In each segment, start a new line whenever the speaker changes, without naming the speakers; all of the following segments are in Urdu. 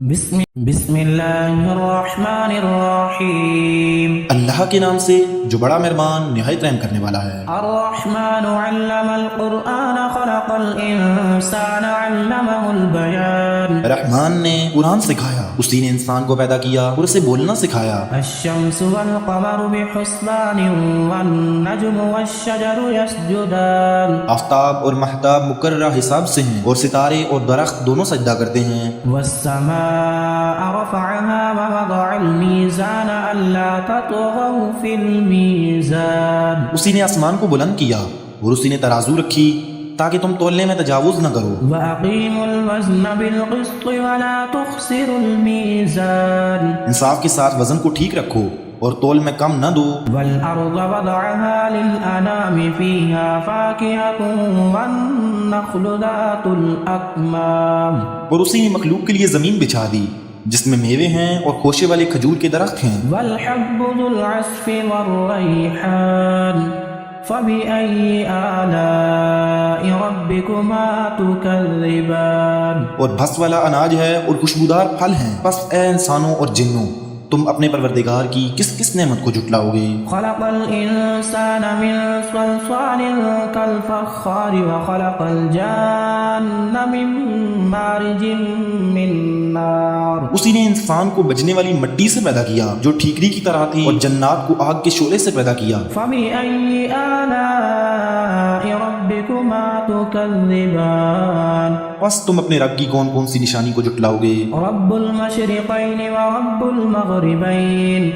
بسم اللہ الرحمن الرحیم۔
اللہ کے نام سے جو بڑا مہربان نہایت رحم کرنے والا ہے۔
الرحمن علم القرآن خلق الانسان علمہ البیان۔
رحمان نے قرآن سکھایا، اسی نے انسان کو پیدا کیا اور اسے بولنا سکھایا۔
الشمس والقمر بحسبان والنجم والشجر يسجدان۔
آفتاب اور مہتاب مقررہ حساب سے ہیں اور ستارے اور درخت دونوں سجدہ کرتے ہیں۔
والسماء رفعها ووضع الميزان ألا تطغوا في الميزان۔
اسی نے آسمان کو بلند کیا اور اسی نے ترازو رکھی تاکہ تم تولنے میں تجاوز نہ کرو۔
وَأَقِيمُوا الْوَزْنَ بِالْقِسْطِ وَلَا تُخْسِرُوا الْمِيزَانَ۔
انصاف کے ساتھ وزن کو ٹھیک رکھو اور تول میں کم نہ دو۔
وَالْأَرْضَ وَضَعَهَا لِلْأَنَامِ فِيهَا فَاكِهَةٌ وَالنَّخْلُ ذَاتُ الْأَكْمَامِ۔
اور اسی نے مخلوق کے لیے زمین بچھا دی جس میں میوے ہیں اور خوشے والے کھجور کے درخت ہیں۔
وَالْحَبُّ ذُو الْعَصْفِ وَالرَّيْحَانُ فَبِأَيِّ آلَاءِ رَبِّكُمَا تُكَذِّبَانِ۔
اور بھس والا اناج ہے اور خوشبودار پھل ہیں، پس اے انسانوں اور جنوں تم اپنے پروردگار کی کس کس نعمت کو جھٹلاؤ گے۔
خلق الانسان من صلصال كالفخار وخلق الجان من مارج من نار۔
اسی نے انسان کو بجنے والی مٹی سے پیدا کیا جو ٹھیکری کی طرح تھی اور جنات کو آگ کے شعلے سے پیدا کیا۔
فبأي آلاء ربكما تكذبان۔
بس تم اپنے رب کی کون کون سی نشانی کو جھٹلاؤ گے۔
رب المشرقين ورب المغربين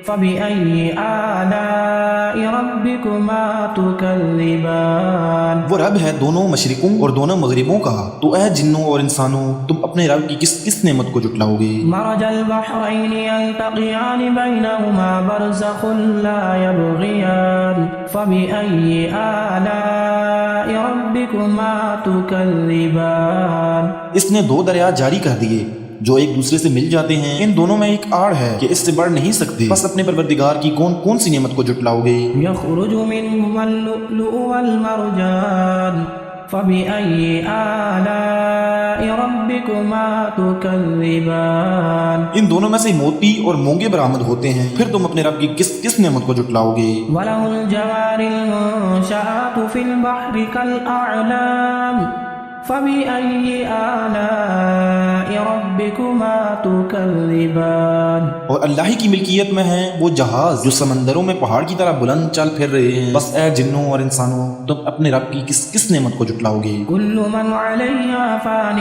فبأي آلاء ربكما تكذبان۔
وہ رب ہے دونوں مشرقوں اور دونوں مغربوں کا، تو اے جنوں اور انسانوں تم اپنے رب کی کس کس نعمت کو جھٹلاؤ گے۔
مرج البحرين يلتقيان بينهما برزخ لا يبغيان فبأي آلاء ربكما تكذبان۔
اس نے دو دریا جاری کر دیے جو ایک دوسرے سے مل جاتے ہیں، ان دونوں میں ایک آڑ ہے کہ اس سے بڑھ نہیں سکتے، بس اپنے پروردگار کی کون کون سی نعمت کو جھٹلاؤ گے۔
يخرج منهما اللؤلؤ والمرجان فبأي آلاء ربكما تكذبان۔
ان دونوں میں سے موتی اور مونگے برآمد ہوتے ہیں، پھر تم اپنے رب کی کس کس نعمت کو جھٹلاؤ گے۔
وله الجوار المنشآت في البحر كالأعلام فبأي آلاء ربكما تكذبان۔
اور اللہ ہی کی ملکیت میں ہیں وہ جہاز جو سمندروں میں پہاڑ کی طرح بلند چل پھر رہے ہیں، بس اے جنوں اور انسانوں تم اپنے رب کی کس کس نعمت کو جھٹلاؤ گے۔
كل من عليها فان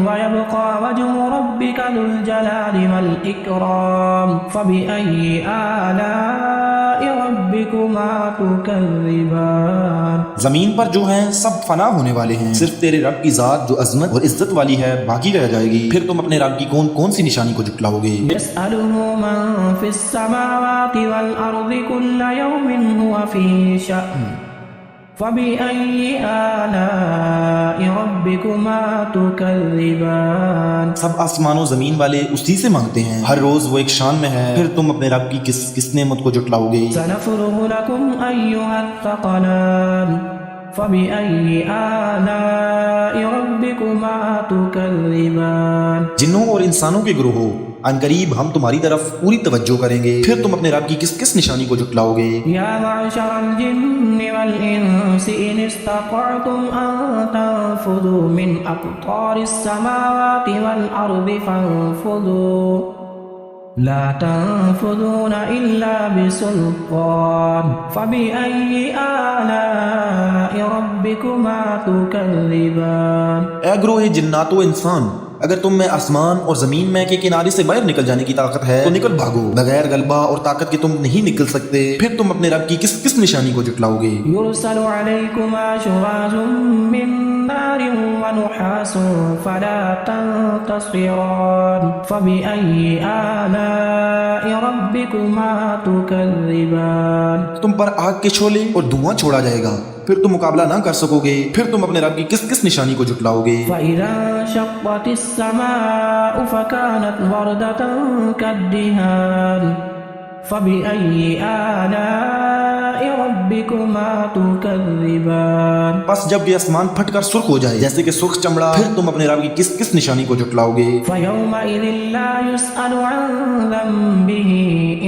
ويبقى وجه ربك ذو الجلال والإكرام فبأي آلاء ربكما تكذبان۔
زمین پر جو ہیں سب فنا ہونے والے ہیں، صرف تیرے رب کی ذات جو عظمت اور عزت والی ہے باقی رہ جائے گی، پھر تم اپنے رب کی کون کون سی نشانی کو جھٹلاؤ گے۔
يسأله من في السماوات والأرض كل يوم هو في شأن فبأي آلاء ربكما تكذبان۔
سب آسمان و زمین والے اسی سے مانگتے ہیں، ہر روز وہ ایک شان میں ہے، پھر تم اپنے رب کی کس کس نعمت کو جھٹلاؤ گے۔
سنفرغ لكم أيها الثقلان فبأي آلاء ربكما تكذبان۔
جنوں اور انسانوں کے گروہوں ان قریب ہم تمہاری طرف پوری توجہ کریں گے، پھر تم اپنے رب کی کس کس نشانی کو جھٹلاؤ گے۔
يا معشر الجن والإنس إن استطعتم أن تنفذوا من أقطار السماوات والأرض فانفذوا لا تنفذون إلا بسلطان فبأي آلاء ربكما تكذبان۔
اے گروہ جنات و انسان، اگر تم میں آسمان اور زمین میں کے کنارے سے باہر نکل جانے کی طاقت ہے تو نکل بھاگو، بغیر غلبہ اور طاقت کے تم نہیں نکل سکتے، پھر تم اپنے رب کی کس کس نشانی کو جھٹلاؤ گے۔
يرسل عليكما شواظ من نار ونحاس فلا تنتصران فبأي آلاء ربكما تكذبان۔
تم پر آگ کے شعلے اور دھواں چھوڑا جائے گا، پھر تم مقابلہ نہ کر سکو گے، پھر تم اپنے رب کی کس کس نشانی کو جھٹلاؤ گے۔
فإذا انشقت السماء فكانت وردة كالدهان فبأي آلاء ربكما تكذبان
بس جب یہ آسمان پھٹ کر سرخ ہو جائے جیسے کہ سرخ چمڑا، پھر تم اپنے رب کی کس کس نشانی کو جھٹلاؤ گے؟
فيومئذ لا يسأل عن ذنبه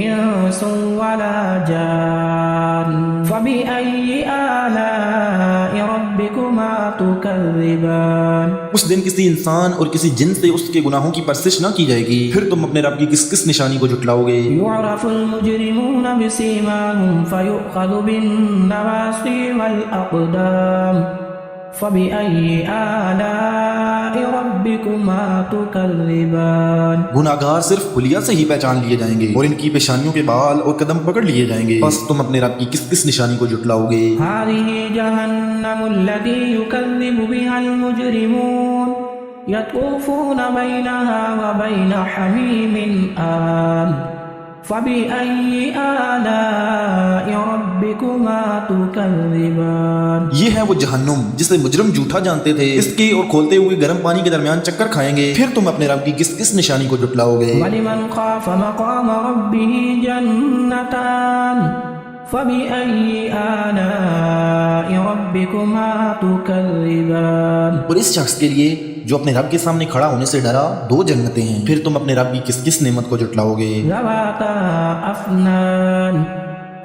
إنس ولا جان فبأي آلاء ربكما تكذبان
اس دن کسی انسان اور کسی جن سے اس کے گناہوں کی پرسش نہ کی جائے گی، پھر تم اپنے رب کی کس کس نشانی کو جھٹلاؤ گے؟
يعرف المجرمون بسيماهم فيؤخذ بالنواصي والأقدام فبأي آلاء ربكما تكذبان
گناہگار صرف خلیہ سے ہی پہچان لیے جائیں گے اور ان کی پیشانیوں کے بال اور قدم پکڑ لیے جائیں گے، بس تم اپنے رب کی کس کس نشانی کو جھٹلاؤ گے؟
هذه جهنم التي يكذب بها المجرمون يطوفون بينها وبين حميم آن فبأي آلاء ربكما تكذبان
یہ ہے وہ جہنم جسے مجرم جھوٹا جانتے تھے، اس کے اور کھولتے ہوئے گرم پانی کے درمیان چکر کھائیں گے، پھر تم اپنے رب کی کس کس نشانی کو جھٹلاؤ گے؟
ولمن خاف مقام ربه جنتان فبأي آلاء ربكما تكذبان
اور اس شخص کے لیے جو اپنے رب کے سامنے کھڑا ہونے سے ڈرا، دو جنتیں ہیں، پھر تم اپنے رب کی کس کس نعمت کو جھٹلاؤ گے؟
ذواتا افنان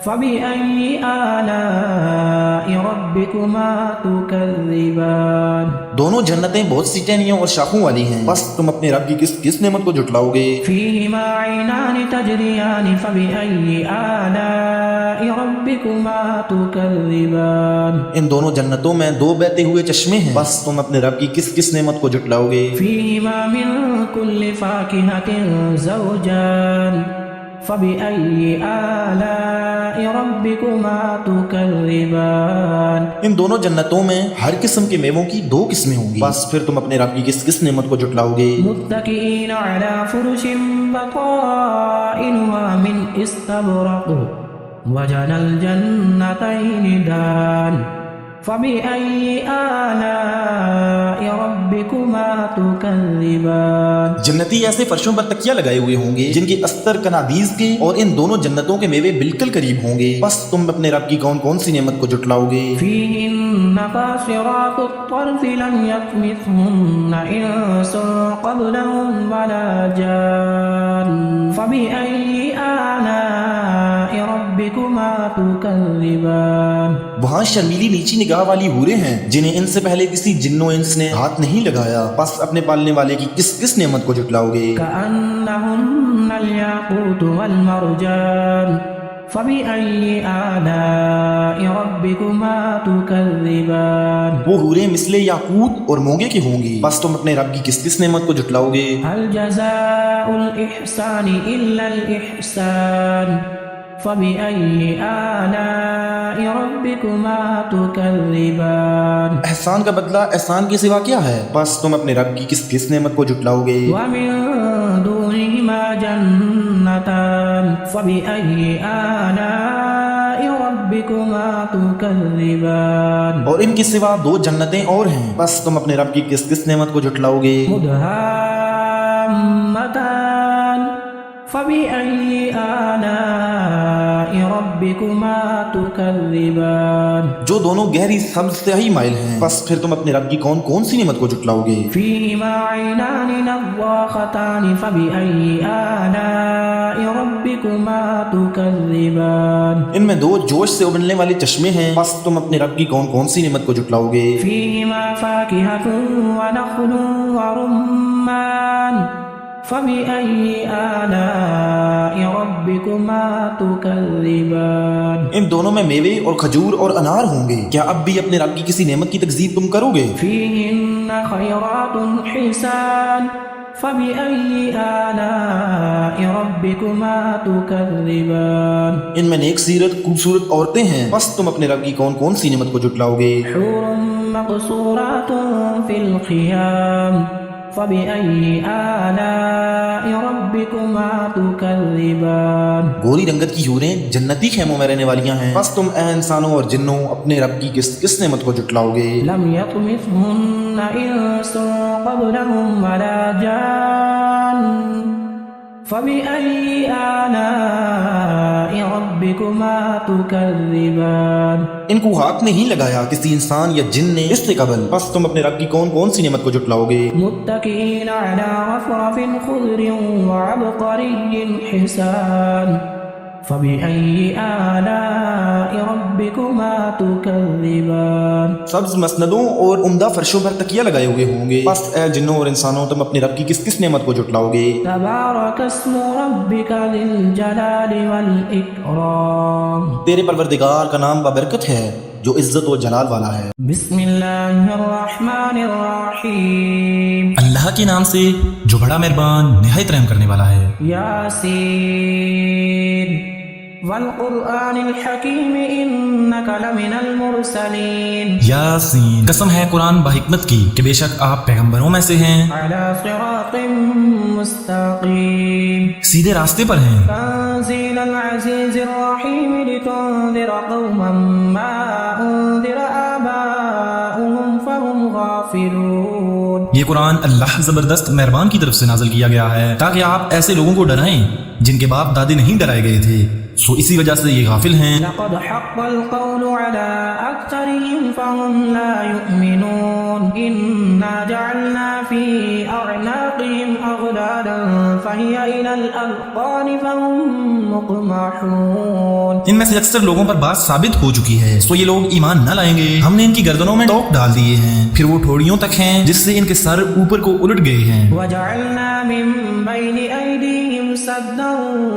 فبأي آلاء ربكما تكذبان
دونوں جنتیں بہت سی ٹہنیوں اور شاخوں والی ہیں، بس تم اپنے رب کی کس کس نعمت کو جھٹلاؤ گے؟
فيهما عينان تجريان فبأي آلاء ربكما تكذبان
ان دونوں جنتوں میں دو بہتے ہوئے چشمے ہیں، بس تم اپنے رب کی کس کس نعمت کو جھٹلاؤ گے؟
فيهما من كل فاكهة زوجان فبأي آلاء ربكما تكذبان
ان دونوں جنتوں میں ہر قسم کے میووں کی دو قسمیں ہوں گی، بس پھر تم اپنے رب کی کس کس نعمت کو جھٹلاؤ گے؟
متكئين على فرش بطائنها من استبرق وجنى الجنتين دان فبأي آلاء ربكما تكذبان
جنتی ایسے فرشوں پر تکیہ لگائے ہوئے ہوں گے جن کے استر کنادیز کے اور ان دونوں جنتوں کے میوے بالکل قریب ہوں گے، بس تم اپنے رب کی کون کون سی نعمت کو جھٹلاؤ گے؟
فيهن قاصرات الطرف لم يطمثهن إنس قبلهم ولا جان فبأي آلاء ربكما تكذبان
وہاں شرمیلی نیچی نگاہ والی حوریں ہیں جنہیں ان سے پہلے کسی جن و انس نے ہاتھ نہیں لگایا، بس اپنے پالنے والے کی کس کس نعمت کو جھٹلاؤ گے؟
كأنهن الياقوت والمرجان فبأي آلاء ربكما تكذبان
وہ حوریں مثل یاقوت اور مونگے کی ہوں گی، بس تم اپنے رب کی کس کس نعمت کو جھٹلاؤ گے؟
هل جزاء الإحسان إلا الإحسان فبأي آلاء ربكما تكذبان
احسان کا بدلہ احسان کے سوا کیا ہے، بس تم اپنے رب کی کس کس نعمت کو جھٹلاؤ گے؟
ومن دونهما جنتان فبأي آلاء ربكما تكذبان
اور ان کے سوا دو جنتیں اور ہیں، بس تم اپنے رب کی کس کس نعمت کو جھٹلاؤ گے؟
مدهامتان فبأي آلاء ربكما تكذبان
جو دونوں گہری سبز سیاہی مائل ہیں، بس پھر تم اپنے رب کی کون کون سی نعمت کو جھٹلاؤ گے؟
فيهما عينان نضاختان فبأي آلاء ربكما تكذبان
ان میں دو جوش سے ابلنے والے چشمے ہیں، بس تم اپنے رب کی کون کون سی نعمت کو جھٹلاؤ گے؟
فيهما فاكهة ونخل ورمان فبأي آلاء ربكما تكذبان
ان دونوں میں میوے اور کھجور اور انار ہوں گے، کیا اب بھی اپنے رب کی کسی نعمت کی تکذیب تم کرو گے؟
فيهن خيرات حسان فبأي آلاء ربكما تكذبان
ان میں نیک سیرت خوبصورت عورتیں ہیں، بس تم اپنے رب کی کون کون سی نعمت کو جھٹلاؤ گے؟
حور مقصورات في الخيام فبأي آلاء ربكما تكذبان
گوری رنگت کی حوریں جنتی خیموں میں رہنے والیاں ہیں، بس تم اے انسانوں اور جنوں اپنے رب کی کس کس نعمت کو جھٹلاؤ گے؟
لم يطمثهن إنس قبلهم ولا جان فبأي آلاء ربكما تكذبان
ان کو ہاتھ نہیں لگایا کسی انسان یا جن نے اس سے قبل، پس تم اپنے رب کی کون کون سی نعمت کو جھٹلاؤ گے؟
متكئين على رفرف خضر وعبقري حسان فبأي آلاء ربكما تكذبان
سبز مسندوں اور عمدہ فرشوں پر تکیہ لگائے ہوئے ہوں گے، پس اے جنوں اور انسانوں تم اپنے رب کی کس کس نعمت کو جھٹلاؤ گے؟
تبارك اسم ربك ذي الجلال والإكرام
تیرے پروردگار کا نام بابرکت ہے جو عزت و جلال والا ہے۔
بسم الله الرحمن الرحيم
اللہ کے نام سے جو بڑا مہربان نہایت رحم کرنے والا ہے۔
ياسين والقرآن الحكيم إنك لمن المرسلين
یاسین، قسم ہے قرآن بحکمت کی کہ بے شک آپ پیغمبروں میں سے ہیں،
على صراط مستقيم
سیدھے راستے پر ہیں۔
تنزيل العزيز الرحيم لتنذر قوما ما أنذر آباؤهم فهم غافلون
یہ قرآن اللہ زبردست مہربان کی طرف سے نازل کیا گیا ہے تاکہ آپ ایسے لوگوں کو ڈرائیں جن کے باپ دادے نہیں ڈرائے گئے تھے، سو اسی وجہ سے یہ غافل ہیں۔
لقد حق القول على أكثرهم فهم لا يؤمنون إنا جعلنا في أعناقهم أغلالا فهي إلى الأذقان فهم مقمحون
ان میں سے اکثر لوگوں پر بات ثابت ہو چکی ہے، سو یہ لوگ ایمان نہ لائیں گے۔ ہم نے ان کی گردنوں میں ٹوک ڈال دیے ہیں، پھر وہ ٹھوڑیوں تک ہیں جس سے ان کے سر اوپر کو الٹ گئے ہیں۔
وجعلنا من بين أيديهم سدا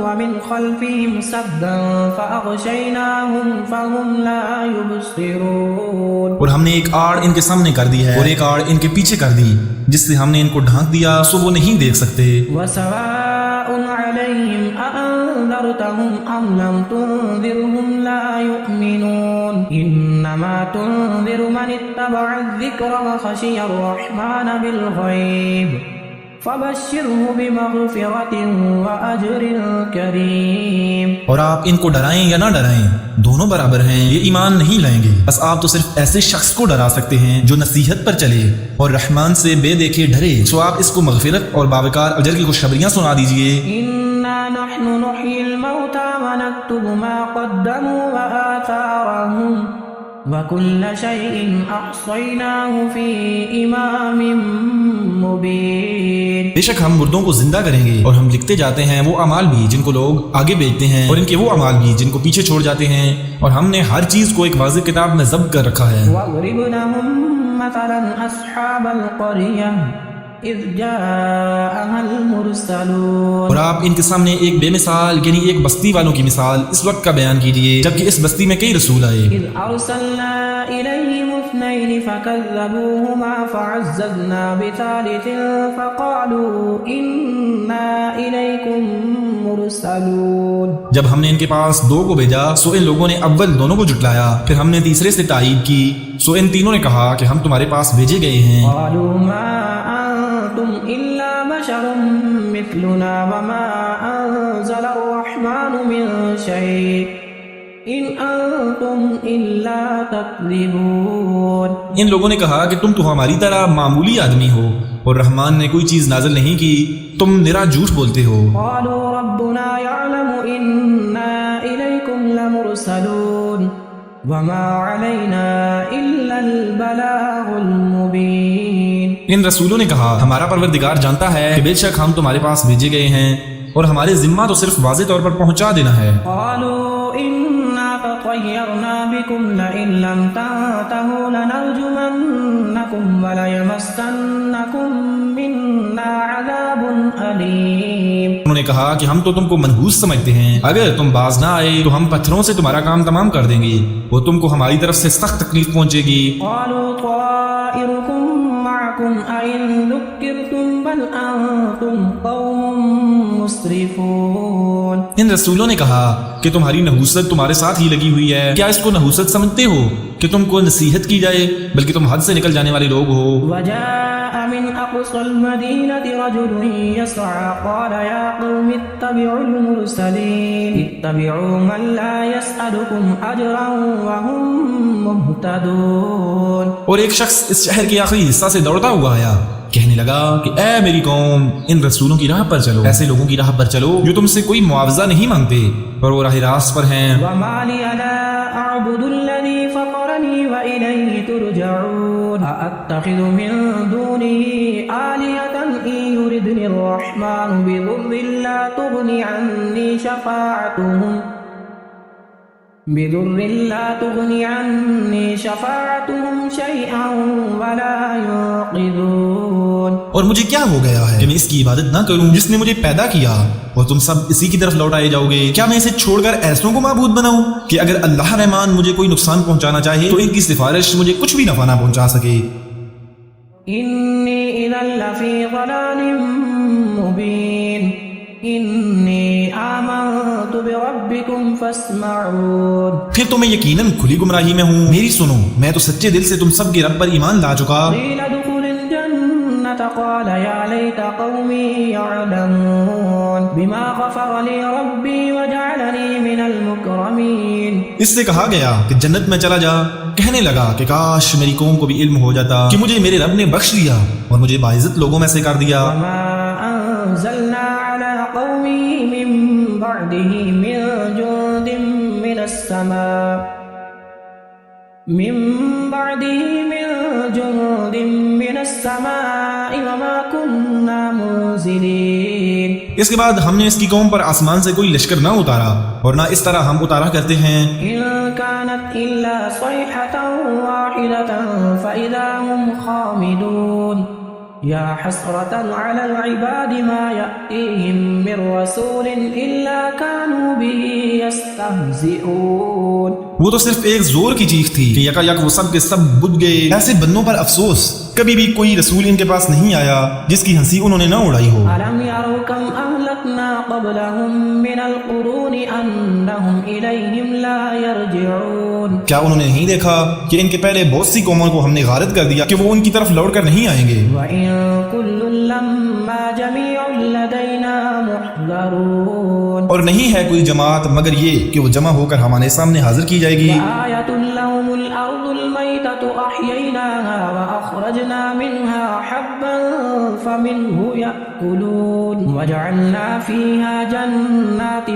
ومن خلفهم سدا فأغشيناهم فهم لا يبصرون
اور ہم نے ایک آڑ ان کے سامنے کر دی ہے اور ایک آڑ ان کے پیچھے کر دی جس سے ہم نے ان کو ڈھانک دیا سو وہ نہیں دیکھ سکتے۔
وسواء عليهم أأنذرتهم أم لم تنذرهم لا يؤمنون إنما تنذر من اتبع الذكر وخشي الرحمن بالغيب فبشره بمغفرة وأجر كريم۔
اور آپ ان کو ڈرائیں یا نہ ڈرائیں دونوں برابر ہیں، یہ ایمان نہیں لائیں گے، بس آپ تو صرف ایسے شخص کو ڈرا سکتے ہیں جو نصیحت پر چلے اور رحمان سے بے دیکھے ڈرے، سو آپ اس کو مغفرت اور باوقار اجر کی خوشخبریاں سنا دیجئے۔
إنا نحن نحيي الموتى ونكتب ما قدموا وآثارهم وكل شيء أحصيناه في إمام مبين۔
بے شک ہم مردوں کو زندہ کریں گے اور ہم لکھتے جاتے ہیں وہ اعمال بھی جن کو لوگ آگے بھیجتے ہیں اور ان کے وہ اعمال بھی جن کو پیچھے چھوڑ جاتے ہیں، اور ہم نے ہر چیز کو ایک واضح کتاب میں ضبط کر رکھا ہے۔
واضرب لهم مثلا أصحاب القرية إذ جاءها المرسلون۔
اور آپ ان کے سامنے ایک بے مثال یعنی ایک بستی والوں کی مثال اس وقت کا بیان کیجئے جبکہ اس بستی میں کئی رسول آئے۔
إذ أرسلنا إليهم اثنين فكذبوهما فعززنا بثالث فقالوا إنا إليكم مرسلون۔
جب ہم نے ان کے پاس دو کو بھیجا سو ان لوگوں نے اول دونوں کو جھٹلایا، پھر ہم نے تیسرے سے تائید کی، سو ان تینوں نے کہا کہ ہم تمہارے پاس بھیجے گئے ہیں۔
قالوا ما أنتم إلا بشر مثلنا وما أنزل الرحمن من شيء إن أنتم إلا تكذبون۔
ان لوگوں نے کہا کہ تم تو ہماری طرح معمولی آدمی ہو اور رحمان نے کوئی چیز نازل نہیں کی، تم نرا جھوٹ بولتے ہو۔
قالوا ربنا يعلم إنا إليكم لمرسلون وما علينا إلا البلاغ المبين۔
ان رسولوں نے کہا ہمارا پروردگار جانتا ہے کہ بے شک ہم تمہارے پاس بھیجے گئے ہیں اور ہمارے ذمہ تو صرف واضح طور پر پہنچا دینا ہے۔
قالوا إنا تطيرنا بكم لئن لم تنتهوا لنرجمنكم وليمسنكم منا عذاب أليم۔
انہوں نے کہا کہ ہم تو تم کو منحوس سمجھتے ہیں، اگر تم باز نہ آئے تو ہم پتھروں سے تمہارا کام تمام کر دیں گے، وہ تم کو ہماری طرف سے سخت تکلیف پہنچے گی۔
قالوا طائركم معكم أئن ذكرتم بل أنتم قوم مسرفون۔
ان رسولوں نے کہا کہ کہ تمہاری نحوست تمہارے ساتھ ہی لگی ہوئی ہے؟ کیا اس کو نحوست سمجھتے ہو کہ تم کو نصیحت کی جائے، بلکہ تم حد سے نکل جانے والے لوگ ہو۔
وجاء من أقصى المدينة رجل يسعى قال يا قوم اتبعوا المرسلين اتبعوا من لا يسألكم أجرا وهم مهتدون۔
اور ایک شخص اس شہر کے آخری حصہ سے دوڑتا ہوا آیا، کہنے لگا کہ اے میری قوم، ان رسولوں کی راہ پر چلو، ایسے لوگوں کی راہ پر چلو جو تم سے کوئی معاوضہ نہیں مانگتے اور وہ راہ راست پر ہیں۔
وما لي لا أعبد الذي فطرني وإليه ترجعون أأتخذ من دونه آلهة إن يردني الرحمن بضر لا تغني عني شفاعتهم شيئا ولا ينقذون۔
اور مجھے کیا ہو گیا ہے کہ میں اس کی عبادت نہ کروں جس نے مجھے پیدا کیا، اور تم سب اسی کی طرف لوٹائے جاؤ گے؟ کیا میں اسے چھوڑ کر ایسوں کو معبود بناؤں کہ اگر اللہ رحمان مجھے کوئی نقصان پہنچانا چاہے تو ان کی سفارش مجھے کچھ بھی نفع نہ پہنچا سکے؟
إني إذا لفي ضلال مبين إني آمنت بربكم فاسمعون۔
پھر تو میں یقیناً کھلی گمراہی میں ہوں، میری سنو، میں تو سچے دل سے تم سب کے رب پر ایمان لا چکا۔
قيل ادخل الجنة قال يا ليت قومي يعلمون بما غفر لي ربي وجعلني من المكرمين۔
اس سے کہا گیا کہ جنت میں چلا جا، کہنے لگا کہ کاش میری قوم کو بھی علم ہو جاتا کہ مجھے میرے رب نے بخش دیا اور مجھے باعزت لوگوں میں سے کر دیا۔
وما أنزلنا على قومه من بعده من جند من السماء وما كنا منزلين۔
اس کے بعد ہم نے اس کی قوم پر آسمان سے کوئی لشکر نہ اتارا اور نہ اس طرح ہم اتارا کرتے ہیں۔
إن كانت إلا صيحة واحدة فإذا هم خامدون يا حسرة على العباد ما يأتيهم من رسول إلا كانوا به يستهزئون۔
وہ تو صرف ایک زور کی چیخ تھی کہ یکا یک وہ سب کے سب بجھ گئے۔ ایسے بندوں پر افسوس، کبھی بھی کوئی رسول ان کے پاس نہیں آیا جس کی ہنسی انہوں نے نہ اڑائی ہو۔
ألم يروا كم أهلكنا قبلهم من القرون أنهم إليهم لا يرجعون۔
کیا انہوں نے نہیں دیکھا کہ ان کے پہلے بہت سی قوموں کو ہم نے غارت کر دیا کہ وہ ان کی طرف لوٹ کر نہیں آئیں گے۔
وإن كل لما جميع لدينا محضرون۔
اور نہیں ہے کوئی جماعت مگر یہ کہ وہ جمع ہو کر ہمارے سامنے حاضر کی جائے گی۔
وآية لهم الأرض الميتة أحييناها وأخرجنا منها حبا فمنه يأكلون وجعلنا فيها جنات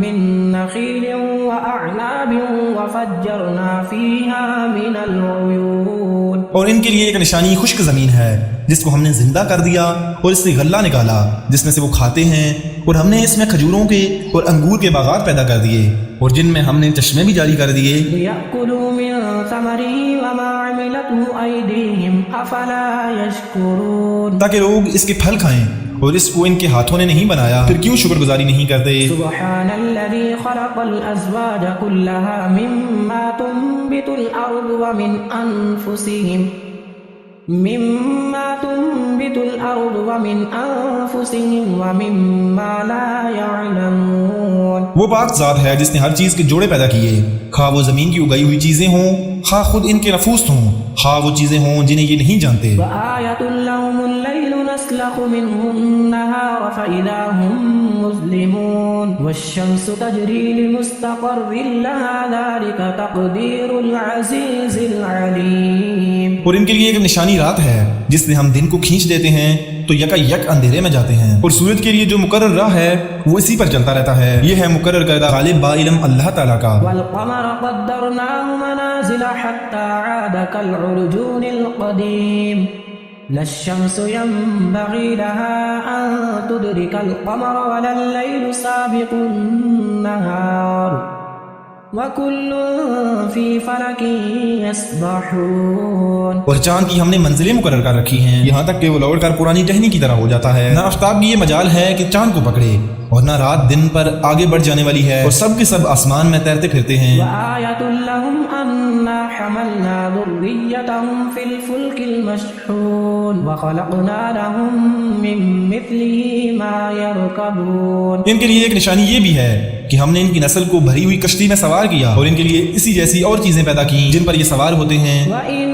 من نخيل وأعناب وفجرنا فيها من العيون۔
اور ان کے لیے ایک نشانی خشک زمین ہے جس کو ہم نے زندہ کر دیا اور اس سے غلہ نکالا جس میں سے وہ کھاتے ہیں، اور ہم نے اس میں کھجوروں کے اور انگور کے باغات پیدا کر دیے اور جن میں ہم نے چشمے بھی جاری کر دیے۔
ليأكلوا من ثمره وما عملته أيديهم أفلا يشكرون۔
تاکہ لوگ اس کے پھل کھائیں، اور اس کو ان کے ہاتھوں نے نہیں بنایا، پھر کیوں شکر گزاری نہیں کرتے؟
سبحان الذي خلق الأزواج كلها مما تنبت الأرض ومن أنفسهم ومما لا يعلمون۔
وہ پاک ذات ہے جس نے ہر چیز کے جوڑے پیدا کیے، خواہ وہ زمین کی اگائی ہوئی چیزیں ہوں، خواہ خود ان کے نفوس ہوں، خواہ وہ چیزیں ہوں جنہیں یہ نہیں جانتے۔
وآية لهم الليل نسلخ منه النهار فإذا هم مظلمون والشمس تجري لمستقر لها ذلك تقدير العزيز العليم۔
اور ان کے لیے ایک نشانی رات ہے جس میں ہم دن کو کھینچ دیتے ہیں تو یکا یک اندھیرے میں جاتے ہیں، اور سورج کے لیے جو مقرر راہ ہے وہ اسی پر چلتا رہتا ہے۔ یہ ہے مقرر کردہ غالب با علم اللہ تعالیٰ کا۔
والقمر قدرناه منازل حتى عاد كالعرجون القديم لا الشمس ينبغي لها أن تدرك القمر ولا الليل سابق النهار وَكُلٌّ فِي فَلَكٍ يَسْبَحُونَ۔
اور چاند کی ہم نے منزلیں مقرر کر رکھی ہیں یہاں تک کہ وہ لوٹ کر پرانی ٹہنی کی طرح ہو جاتا ہے۔ نہ آفتاب کی یہ مجال ہے کہ چاند کو پکڑے، اور نہ رات دن پر آگے بڑھ جانے والی ہے، اور سب کے سب آسمان میں تیرتے پھرتے ہیں۔
وَآيَةٌ لَهُمْ أَنَّا حَمَلْنَا ذُرِّيَّتَهُمْ فِي الْفُلْكِ الْمَشْحُونِ وَخَلَقْنَا لَهُم مِّن مِّثْلِهِ مَا يَرْكَبُونَ۔
ان کے لیے ایک نشانی یہ بھی ہے کہ ہم نے ان کی نسل کو بھری ہوئی کشتی میں سوار کیا اور ان کے لیے اسی جیسی اور چیزیں پیدا کی جن پر یہ سوار ہوتے ہیں.
وَإِن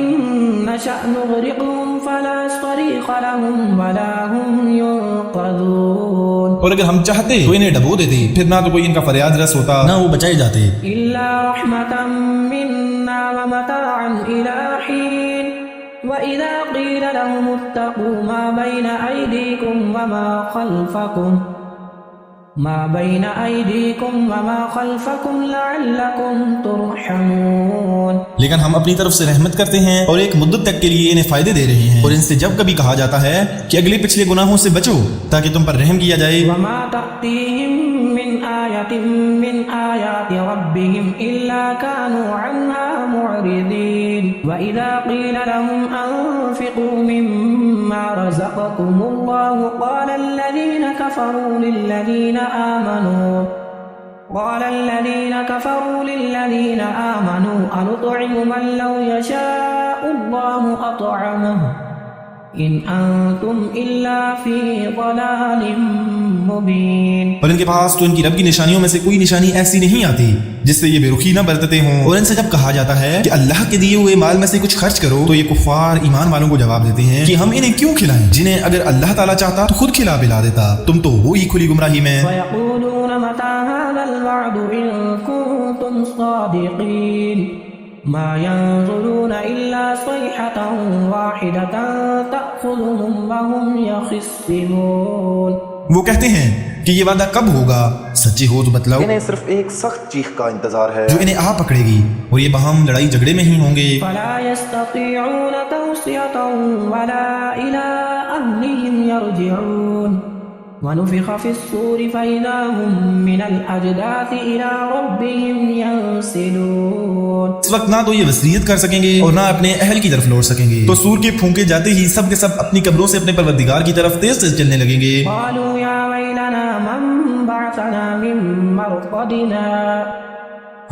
نَّشَأْ نُغْرِقْهُمْ فَلَا صَرِيخَ لَهُمْ وَلَا هُمْ يُنقَذُونَ.
اور اگر ہم چاہتے تو انہیں ڈبو دیتے، پھر نہ تو کوئی ان کا فریاد رس ہوتا نہ وہ بچائے جاتے.
إِلَّا رَحْمَةً مِّنَّا وَمَتَاعًا إِلَىٰ حِينٍ وَإِذَا قِيلَ لَهُمُ اتَّقُوا مَا بَيْنَ أَيْدِيكُمْ وَمَا خَلْفَكُمْ لَعَلَّكُمْ تُرْحَمُونَ.
لیکن ہم اپنی طرف سے رحمت کرتے ہیں اور ایک مدت تک کے لیے انہیں فائدے دے رہے ہیں، اور ان سے جب کبھی کہا جاتا ہے کہ اگلے پچھلے گناہوں سے بچو تاکہ تم پر رحم کیا جائے.
وَمَا تَأْتِيهِم مِّنْ آيَةٍ مِّنْ آيَاتِ رَبِّهِمْ إِلَّا كَانُوا عَنْهَا مُعْرِضِينَ. وَإِذَا قِيلَ لَهُمْ أَنفِقُوا مِمَّا رَزَقَكُمُ اللَّهُ قَالَ الَّذِينَ كَفَرُوا لِلَّذِينَ آمَنُوا أَنُطْعِمُ مَن لَّوْ يَشَاءُ اللَّهُ أَطْعَمَهُ إِنْ أَنتُمْ إِلَّا فِي ضَلَالٍ مُّبِينٍ.
اور ان کے پاس تو ان کی رب کی نشانیوں میں سے کوئی نشانی ایسی نہیں آتی جس سے یہ بے رخی نہ برتتے ہوں. اور ان سے جب کہا جاتا ہے کہ اللہ کے دیے ہوئے مال میں سے کچھ خرچ کرو تو یہ کفار ایمان والوں کو جواب دیتے ہیں کہ ہم انہیں کیوں کھلائیں جنہیں اگر اللہ تعالیٰ چاہتا تو خود کھلا پلا دیتا، تم تو وہی کھلی گمراہی میں.
وَيَقُولُونَ مَتَىٰ هَٰذَا الْوَعْدُ إِن كُنتُمْ صَادِقِينَ مَا يَنظُرُونَ إِلَّا صَيْحَةً وَاحِدَةً تَأْخُذُهُمْ وَهُمْ يَخِصِّمُونَ.
وہ کہتے ہیں کہ یہ وعدہ کب ہوگا، سچی ہو تو بتلاؤ.
انہیں صرف ایک سخت چیخ کا انتظار ہے
جو انہیں آ پکڑے گی اور یہ باہم لڑائی جھگڑے میں ہی ہوں گے.
فَلَا يَسْتَطِيعُونَ تَوْصِيَةً وَلَا إِلَىٰ أَهْلِهِمْ يَرْجِعُونَ. وَنُفِخَ فِي الصُّورِ فَإِذَا هُم مِّنَ الْأَجْدَاثِ إِلَىٰ رَبِّهِمْ يَنسِلُونَ.
اس وقت نہ تو یہ وصیت کر سکیں گے اور نہ اپنے اہل کی طرف لوٹ سکیں گے، تو سور کے پھونکے جاتے ہی سب کے سب اپنی قبروں سے اپنے پروردگار کی طرف تیز تیز چلنے لگیں گے.
قَالُوا يَا وَيْلَنَا مَن بَعَثَنَا مِن مَّرْقَدِنَا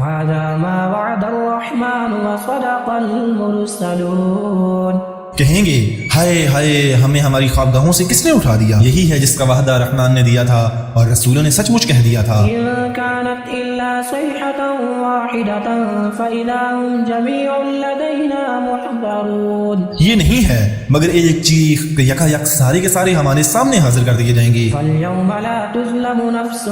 هَٰذَا مَا وَعَدَ الرَّحْمَٰنُ وَصَدَقَ الْمُرْسَلُونَ.
کہیں گے ہائے ہائے ہمیں ہماری خوابگاہوں سے کس نے اٹھا دیا، یہی ہے جس کا وعدہ رحمان نے دیا تھا اور رسولوں نے سچ مچ کہہ دیا تھا.
إِن كَانَتْ إِلَّا صَيْحَةً وَاحِدَةً فَإِذَا هُمْ جَمِيعٌ لَّدَيْنَا مُحْضَرُونَ.
یہ نہیں ہے مگر ایک چیخ کہ یکا یک سارے کے سارے ہمارے سامنے حاضر کر دیے جائیں گے.
فَالْيَوْمَ لَا تُظْلَمُ نَفْسٌ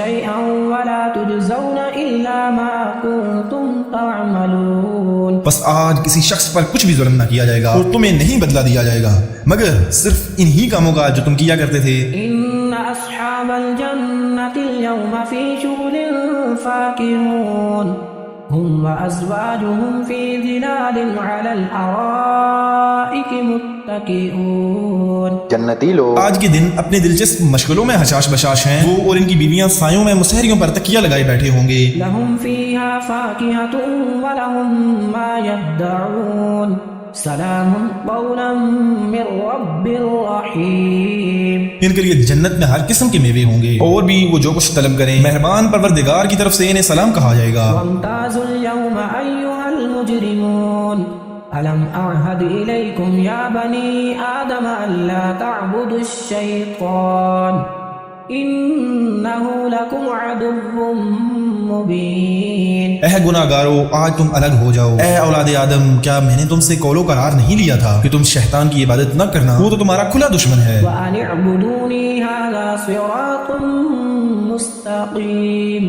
شَيْئًا وَلَا تُجْزَوْنَ إِلَّا مَا كُنتُمْ تَعْمَلُونَ.
بس آج کسی شخص پر کچھ بھی ظلم نہ کیا جائے گا اور تمہیں نہیں بدلہ دیا جائے گا مگر صرف انہی کاموں کا جو تم کیا کرتے تھے.
إِنَّ أَصْحَابَ الْجَنَّةِ الْيَوْمَ فِي شُغُلٍ فَاكِهُونَ هُمْ وَأَزْوَاجُهُمْ فِي ظِلَالٍ عَلَى الْأَرَائِكِ مُتَّكِئُونَ.
جنتی لوگ
آج کے دن اپنے دلچسپ مشغلوں میں حشاش بشاش ہیں، وہ اور ان کی بیویاں سایوں میں مسہریوں پر تکیہ لگائے بیٹھے ہوں گے.
لَهُمْ فِيهَا فَاكِهَةٌ وَلَهُم مَّا يَدَّعُونَ سَلَامٌ قَوْلًا مِّن رَّبٍّ رَّحِيمٍ.
ان کے لیے جنت میں ہر قسم کے میوے ہوں گے اور بھی وہ جو کچھ طلب کریں مہربان پروردگار کی طرف سے انہیں سلام کہا جائے گا.
وَامْتَازُوا الْيَوْمَ أَيُّهَا الْمُجْرِمُونَ أَلَمْ أَعْهَدْ إِلَيْكُمْ يَا بَنِي آدَمَ أَلَّا تَعْبُدُوا الشَّيْطَانَ إِنَّهُ لَكُمْ عَدُوٌّ مُّبِينٌ.
اے گناہگارو آج تم الگ ہو جاؤ. اے اولاد آدم کیا میں نے تم سے قول و قرار نہیں لیا تھا کہ تم شیطان کی عبادت نہ کرنا، وہ تو تمہارا کھلا دشمن ہے.
وَأَنِ اعْبُدُونِي هَٰذَا صِرَاطٌ مُّسْتَقِيمٌ.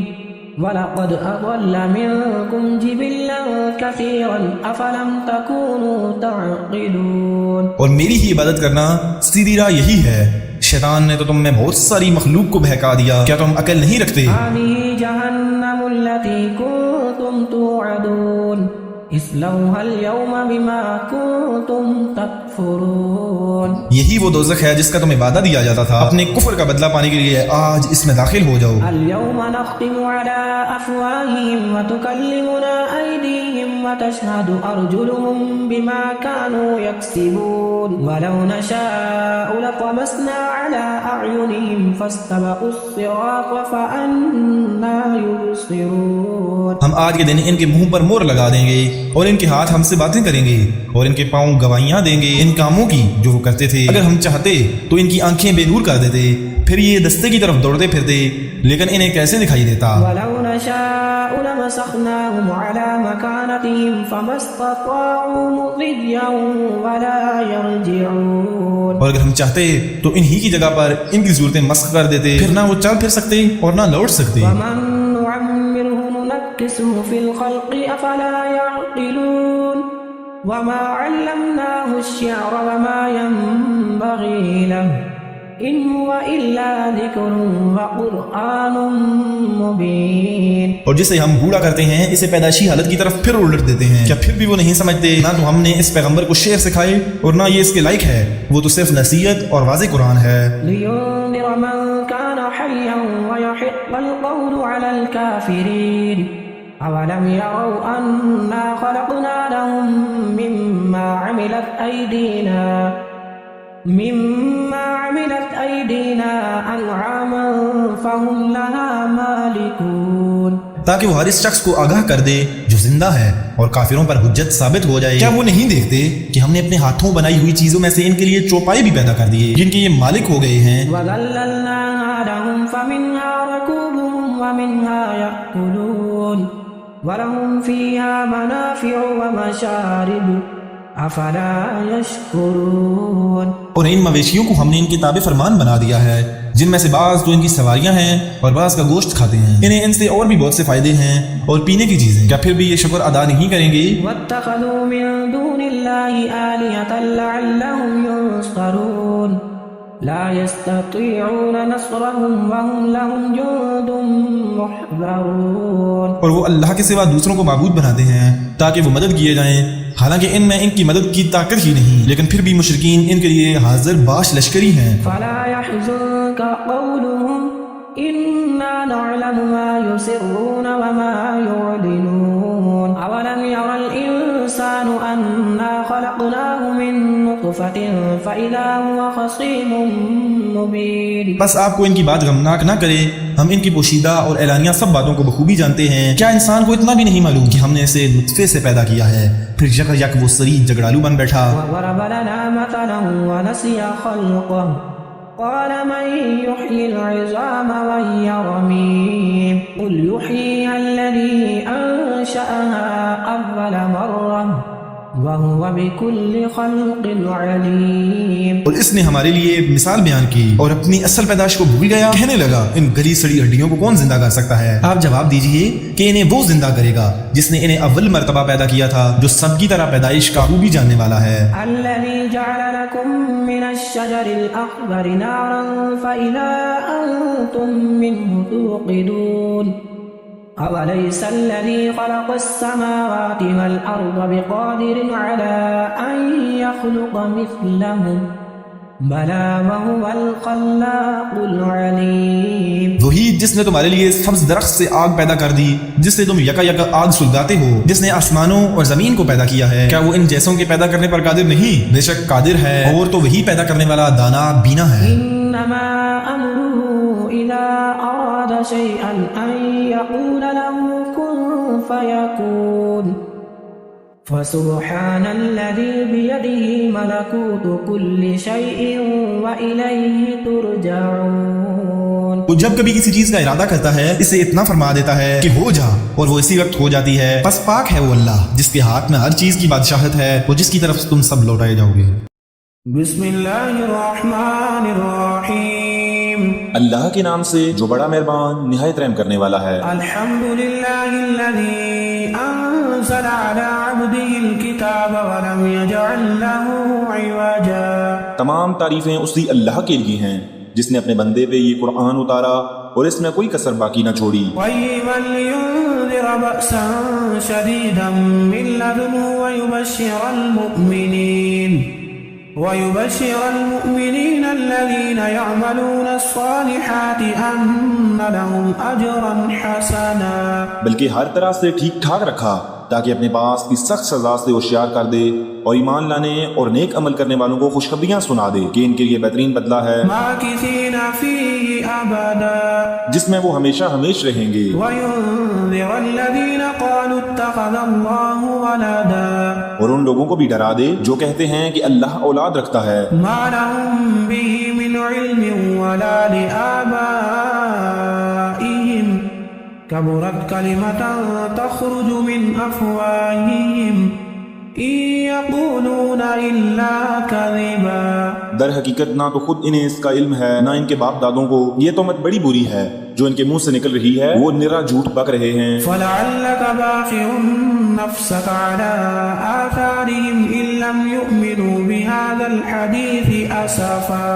وَلَقَدْ أَضَلَّ مِنكُمْ جِبِلًّا كَثِيرًا أَفَلَمْ تَكُونُوا تَعْقِلُونَ.
اور میری ہی عبادت کرنا سیدھی راہ یہی ہے. شیطان نے تو تم میں بہت ساری مخلوق کو بہکا دیا، کیا تم عقل نہیں رکھتے؟
هَٰذِهِ جَهَنَّمُ الَّتِي كُنتُمْ تُوعَدُونَ اصْلَوْهَا الْيَوْمَ بِمَا كُنتُمْ تَكْفُرُونَ.
یہی وہ دوزخ ہے جس کا تمہیں وعدہ دیا جاتا تھا، اپنے کفر کا بدلہ پانے کے لیے آج اس میں داخل ہو جاؤ.
الْيَوْمَ نَخْتِمُ عَلَىٰ أَفْوَاهِهِمْ وَتُكَلِّمُنَا أَيْدِيهِمْ وَتَشْهَدُ أَرْجُلُهُم بِمَا كَانُوا يَكْسِبُونَ. وَلَوْ نَشَاءُ لَطَمَسْنَا عَلَىٰ أَعْيُنِهِمْ فَاسْتَبَقُوا الصِّرَاطَ فَأَنَّىٰ يُبْصِرُونَ.
ہم آج کے دن ان کے منہ پر مور لگا دیں گے اور ان کے ہاتھ ہم سے باتیں کریں گے اور ان کے پاؤں گواہیاں دیں گے ان کاموں کی جو وہ کرتے تھے. اگر ہم چاہتے تو ان کی آنکھیں بے نور کر دیتے پھر یہ دستے کی طرف دوڑتے پھرتے، لیکن انہیں کیسے دکھائی دیتا؟
ولو نشاء لمسخناهم على مكانتهم فما استطاعوا مضيا ولا يرجعون.
اور اگر ہم چاہتے تو انہی کی جگہ پر ان کی صورتیں مسخ کر دیتے، پھر نہ وہ چل پھر سکتے اور نہ لوٹ سکتے.
ومن نعمره ننكسه في الخلق افلا يعقلون وما علمناه الشعر وما ينبغي له ان هو الا ذکر وقرآن مبین.
اور جسے ہم بوڑھا کرتے ہیں اسے پیدائشی حالت کی طرف پھر الٹ دیتے ہیں. کیا پھر بھی وہ نہیں سمجھتے؟ نہ تو ہم نے اس پیغمبر کو شعر سکھائے اور نہ یہ اس کے لائق ہے، وہ تو صرف نصیحت اور واضح قرآن ہے.
لينذر من كان حيا ويحق القول على الكافرين أولم يروا أنا خلقنا لهم مما عملت أيدينا أنعاما فهم لها مالكون.
تاکہ وہ ہر اس شخص کو آگاہ کر دے جو زندہ ہے اور کافروں پر حجت ثابت ہو جائے. کیا وہ نہیں دیکھتے کہ ہم نے اپنے ہاتھوں بنائی ہوئی چیزوں میں سے ان کے لیے چوپائے بھی پیدا کر دیے جن کے یہ مالک ہو گئے ہیں.
وَذَلَّلْنَاهَا لَهُمْ فَمِنْهَا رَكُوبُهُمْ وَمِنْهَا يَأْكُلُونَ وَلَهُمْ فِيهَا مَنَافِعُ وَمَشَارِبُ افلا یشکرون.
اور ان مویشیوں کو ہم نے ان کے تابع فرمان بنا دیا ہے جن میں سے بعض تو ان کی سواریاں ہیں اور بعض کا گوشت کھاتے ہیں. انہیں ان سے اور بھی بہت سے فائدے ہیں اور پینے کی چیزیں. کیا پھر بھی یہ شکر ادا نہیں کریں گے؟
واتخذوا من دون الله آلهة لعلهم ينصرون لا يستطيعون نصرهم وهم لهم جند محضرون.
اور وہ اللہ کے سوا دوسروں کو معبود بناتے ہیں تاکہ وہ مدد کیے جائیں، حالانکہ ان میں ان کی مدد کی طاقت ہی نہیں، لیکن پھر بھی مشرکین ان کے لیے حاضر باش لشکری ہیں.
فلا يحزنك قولهم إنا نعلم ما يسرون وما يعلنون أولم ير الإنسان أنا خلقناه من نطفة فإذا هو خصيم مبين.
بس آپ کو ان کی بات غمناک نہ کرے، ہم ان کی پوشیدہ اور اعلانیہ سب باتوں کو بخوبی جانتے ہیں. کیا انسان کو اتنا بھی نہیں معلوم کہ ہم نے اسے نطفے سے پیدا کیا ہے، پھر یک یک وہ سری جگڑالو بن بیٹھا.
وضرب لنا مثلا ونسي خلقه قال من يحيي العظام وهي رميم قل يحييها الذي أنشأها أول مرة وهو بكل خلق عليم.
اور اس نے ہمارے لیے مثال بیان کی اور اپنی اصل پیدائش کو بھول گیا. کہنے لگا ان گلی سڑی ہڈیوں کو کون زندہ کر سکتا ہے؟ آپ جواب دیجئے کہ انہیں وہ زندہ کرے گا جس نے انہیں اول مرتبہ پیدا کیا تھا، جو سب کی طرح پیدائش کا خوبی جاننے والا ہے.
الذي جعل لكم من الشجر الأخضر نارا فإذا أنتم منه توقدون أوليس الذي خلق السماوات والأرض بقادر على أن يخلق مثلهم بلى وهو الخلاق العليم.
وہی جس نے تمہارے لیے سبز درخت سے آگ پیدا کر دی جس سے تم یکا یکا آگ سلگاتے ہو، جس نے آسمانوں اور زمین کو پیدا کیا ہے. کیا وہ ان جیسوں کے پیدا کرنے پر قادر نہیں؟ بے شک قادر ہے، اور تو وہی پیدا کرنے والا دانا بینا ہے.
إنما أمره إذا أراد شيئا أن يقول له كن فيكون فسبحان الذي بيده ملكوت كل شيء وإليه ترجعون.
وہ جب کبھی کسی چیز کا ارادہ کرتا ہے اسے اتنا فرما دیتا ہے کہ ہو جا، اور وہ اسی وقت ہو جاتی ہے. بس پاک ہے وہ اللہ جس کے ہاتھ میں ہر چیز کی بادشاہت ہے، وہ جس کی طرف تم سب لوٹائے جاؤ گے.
بسم اللہ الرحمن الرحیم.
اللہ کے نام سے جو بڑا مہربان نہایت رحم کرنے والا ہے.
الحمد للہ الذی انزل علی عبده الکتاب ولم یجعل له عوجا.
تمام تعریفیں اسی اللہ کے لیے ہیں جس نے اپنے بندے پہ یہ قرآن اتارا اور اس میں کوئی کسر باقی نہ چھوڑی.
قیما لینذر بأسا شدیدا من لدنه ويبشر المؤمنين الذين يعملون الصالحات أن لهم أجرا حسنا.
بلکہ ہر طرح سے ٹھیک ٹھاک رکھا تاکہ اپنے پاس کی سخت سزا سے ہوشیار کر دے اور ایمان لانے اور نیک عمل کرنے والوں کو خوشخبریاں سنا دے کہ ان کے لیے بہترین بدلہ ہے
ماکثین فیہ ابدا،
جس میں وہ ہمیشہ ہمیش رہیں گے.
وینذر الذین قالوا اتخذ اللہ ولدا،
اور ان لوگوں کو بھی ڈرا دے جو کہتے ہیں کہ اللہ اولاد رکھتا ہے.
ما لهم به من من علم ولا لآبائهم كبرت كلمة تخرج من أفواههم إن يقولون إلا كذبا.
در حقیقت نہ تو خود انہیں اس کا علم ہے نہ ان کے باپ دادوں کو. یہ تہمت بڑی بری ہے جو ان کے منہ سے نکل رہی ہے، وہ نرا جھوٹ بک رہے ہیں.
فلعلك باخع نفسك على آثارهم إن لم يؤمنوا بهذا الحديث أسفا.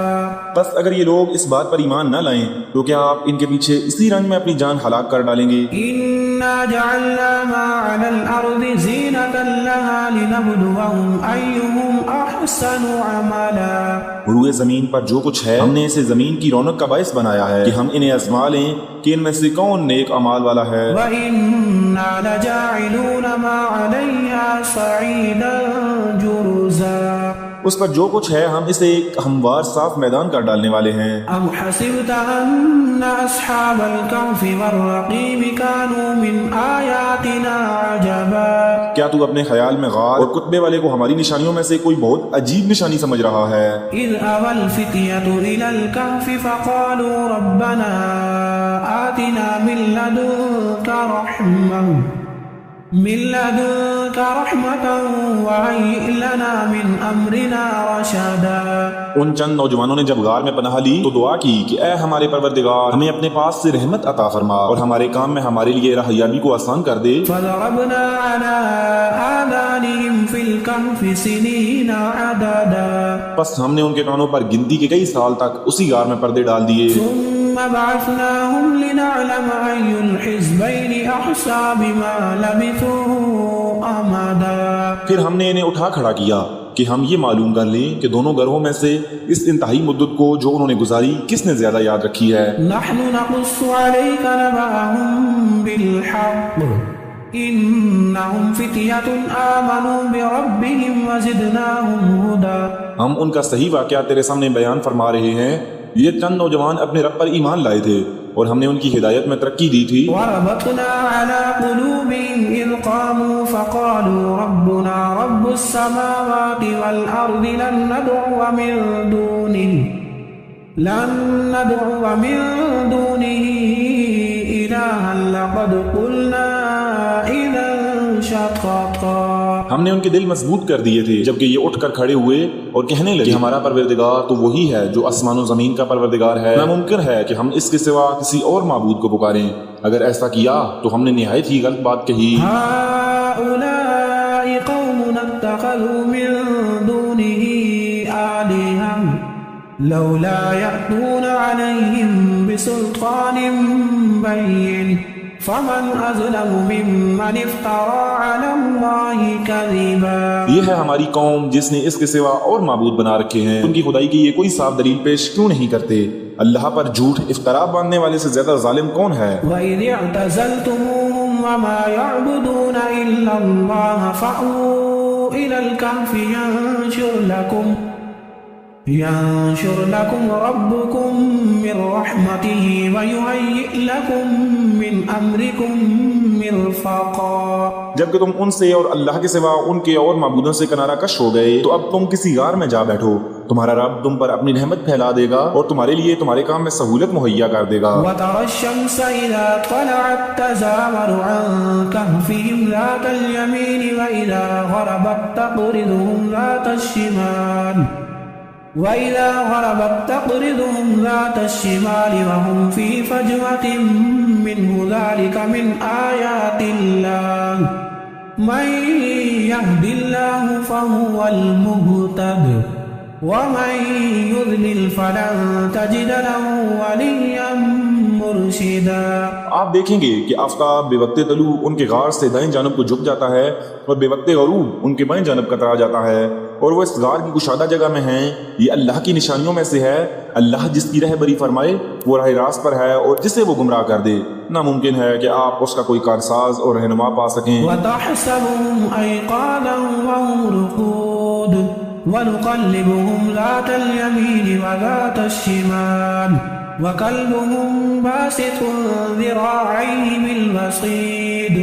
بس اگر یہ لوگ اس بات پر ایمان نہ لائیں تو کیا آپ ان کے پیچھے اسی رنج میں اپنی جان ہلاک کر ڈالیں گے؟
إنا جعلنا ما على الأرض زينة لها لنبلوهم أيهم أحسن عملا.
روئے زمین پر جو کچھ ہے ہم نے اسے زمین کی رونق کا باعث بنایا ہے کہ ہم انہیں آزما لیں کہ ان میں سے کون نیک اعمال والا ہے.
وَإِنَّا لَجَاعِلُونَ مَا عَلَيْهَا صَعِيدًا جُرُزًا.
اس پر جو کچھ ہے ہم اسے ایک ہموار صاف میدان کر ڈالنے والے ہیں.
أَمْ حَسِبْتَ أَنَّ أَصْحَابَ الْكَهْفِ وَالرَّقِيمِ كَانُوا مِنْ آيَاتِنَا عَجَبًا.
کیا تو اپنے خیال میں غار اور کتبے والے کو ہماری نشانیوں میں سے کوئی بہت عجیب نشانی سمجھ رہا ہے؟
إِذْ أَوَى الْفِتْيَةُ إِلَى الْكَهْفِ فَقَالُوا رَبَّنَا آتِنَا مِن لَّدُنكَ رَحْمَةً وَهَيِّئْ لَنَا مِنْ أَمْرِنَا رَشَدًا.
ان چند نوجوانوں نے جب غار میں پناہ لی تو دعا کی کہ اے ہمارے پروردگار ہمیں اپنے پاس سے رحمت عطا فرما اور ہمارے کام میں ہمارے لیے راہیابی کو آسان کر دے.
فَضَرَبْنَا عَلَىٰ آذَانِهِمْ فِي الْكَهْفِ سِنِينَ عَدَدًا.
بس ہم نے ان کے کانوں پر گنتی کے کئی سال تک اسی غار میں پردے ڈال دیے.
ثُمَّ بَعَثْنَاهُمْ لِنَعْلَمَ أَيُّ الْحِزْبَيْنِ أَحْصَىٰ بِمَا لَبِثُوا أَمَدًا.
پھر ہم نے انہیں اٹھا کھڑا کیا کہ ہم یہ معلوم کر لیں کہ دونوں گروہوں میں سے اس انتہائی مدت کو جو انہوں نے گزاری کس نے زیادہ یاد رکھی ہے.
نَحْنُ نَقُصُّ عَلَيْكَ نَبَأَهُم بِالْحَقِّ إِنَّهُمْ فِتْيَةٌ آمَنُوا بِرَبِّهِمْ وَزِدْنَاهُمْ هُدًى.
ہم ان کا صحیح واقعہ تیرے سامنے بیان فرما رہے ہیں. یہ چند نوجوان اپنے رب پر ایمان لائے تھے اور ہم نے ان کی ہدایت میں ترقی دی تھی.
وَرَبَطْنَا عَلَىٰ قُلُوبِهِمْ إِذْ قَامُوا فَقَالُوا رَبُّنَا رَبُّ السَّمَاوَاتِ وَالْأَرْضِ لَن نَّدْعُوَ مِن دُونِهِ إِلَٰهًا لَّقَدْ قُلْنَا إِذًا شَطَطًا.
ہم نے ان کے دل مضبوط کر دیے تھے جبکہ یہ اٹھ کر کھڑے ہوئے اور کہنے لگے ہمارا پروردگار تو وہی ہے جو آسمان و زمین کا پروردگار ہے. ناممکن ہے کہ ہم اس کے سوا کسی اور معبود کو پکاریں. اگر ایسا کیا تو ہم نے نہایت ہی غلط بات کہی.
هؤلاء قوم اتخذوا من دونه آلهة لولا يأتون عليهم بسلطان بين فمن أظلم ممن افترى على الله كذبا.
یہ ہے ہماری قوم جس نے اس کے سوا اور معبود بنا رکھے ہیں. ان کی خدائی کی یہ کوئی صاف دلیل پیش کیوں نہیں کرتے؟ اللہ پر جھوٹ افطرا باندھنے والے سے زیادہ ظالم کون ہے؟
وَإِذِ اعْتَزَلْتُمُوهُمْ وَمَا يَعْبُدُونَ إِلَّا اللَّهَ فَأْوُوا إِلَى الْكَهْفِ ينشر لكم ربكم من رحمته ويهيئ لكم من أمركم مرفقا.
جبکہ تم ان سے اور اللہ کے سوا ان کے اور معبودوں سے کنارہ کش ہو گئے تو اب تم کسی غار میں جا بیٹھو. تمہارا رب تم پر اپنی رحمت پھیلا دے گا اور تمہارے لیے تمہارے کام میں سہولت مہیا کر دے گا.
وَتَرَى الشَّمْسَ إِذَا طَلَعَتْ تَزَاوَرُ عَنْ كَهْفِهِمْ ذَاتَ الْيَمِينِ وَإِذَا غَرَبَتْ تَقْرِضُهُمْ ذَاتَ الشِّمَالِ وَهُمْ فِي فَجْوَةٍ مِّنْهُ ذَلِكَ مِنْ آيَاتِ اللَّهِ مَن يَهْدِ اللَّهُ فَهُوَ الْمُهْتَدِ وَمَن يُضْلِلْ فَلَن تَجِدَ لَهُ وَلِيًّا مرشدا.
آپ دیکھیں گے کہ آفتاب بے وقت طلوع ان کے غار سے دائیں جانب کو جھک جاتا ہے اور بے وقت غروب ان کے بائیں جانب کترا جاتا ہے اور وہ اس غار کی کشادہ جگہ میں ہیں. یہ اللہ کی نشانیوں میں سے ہے. اللہ جس کی رہبری فرمائے وہ راہ راست پر ہے اور جسے وہ گمراہ کر دے ناممکن ہے کہ آپ اس کا کوئی کارساز اور رہنما پا سکیں.
وَتَحْسَبُهُمْ أَيْقَاظًا وَهُمْ رُقُودٌ وَنُقَلِّبُهُمْ ذَاتَ الْيَمِينِ وَذَاتَ الشِّمَالِ وَكَلْبُهُمْ بَاسِطٌ ذِرَاعَيْهِ بِالْوَصِيدِ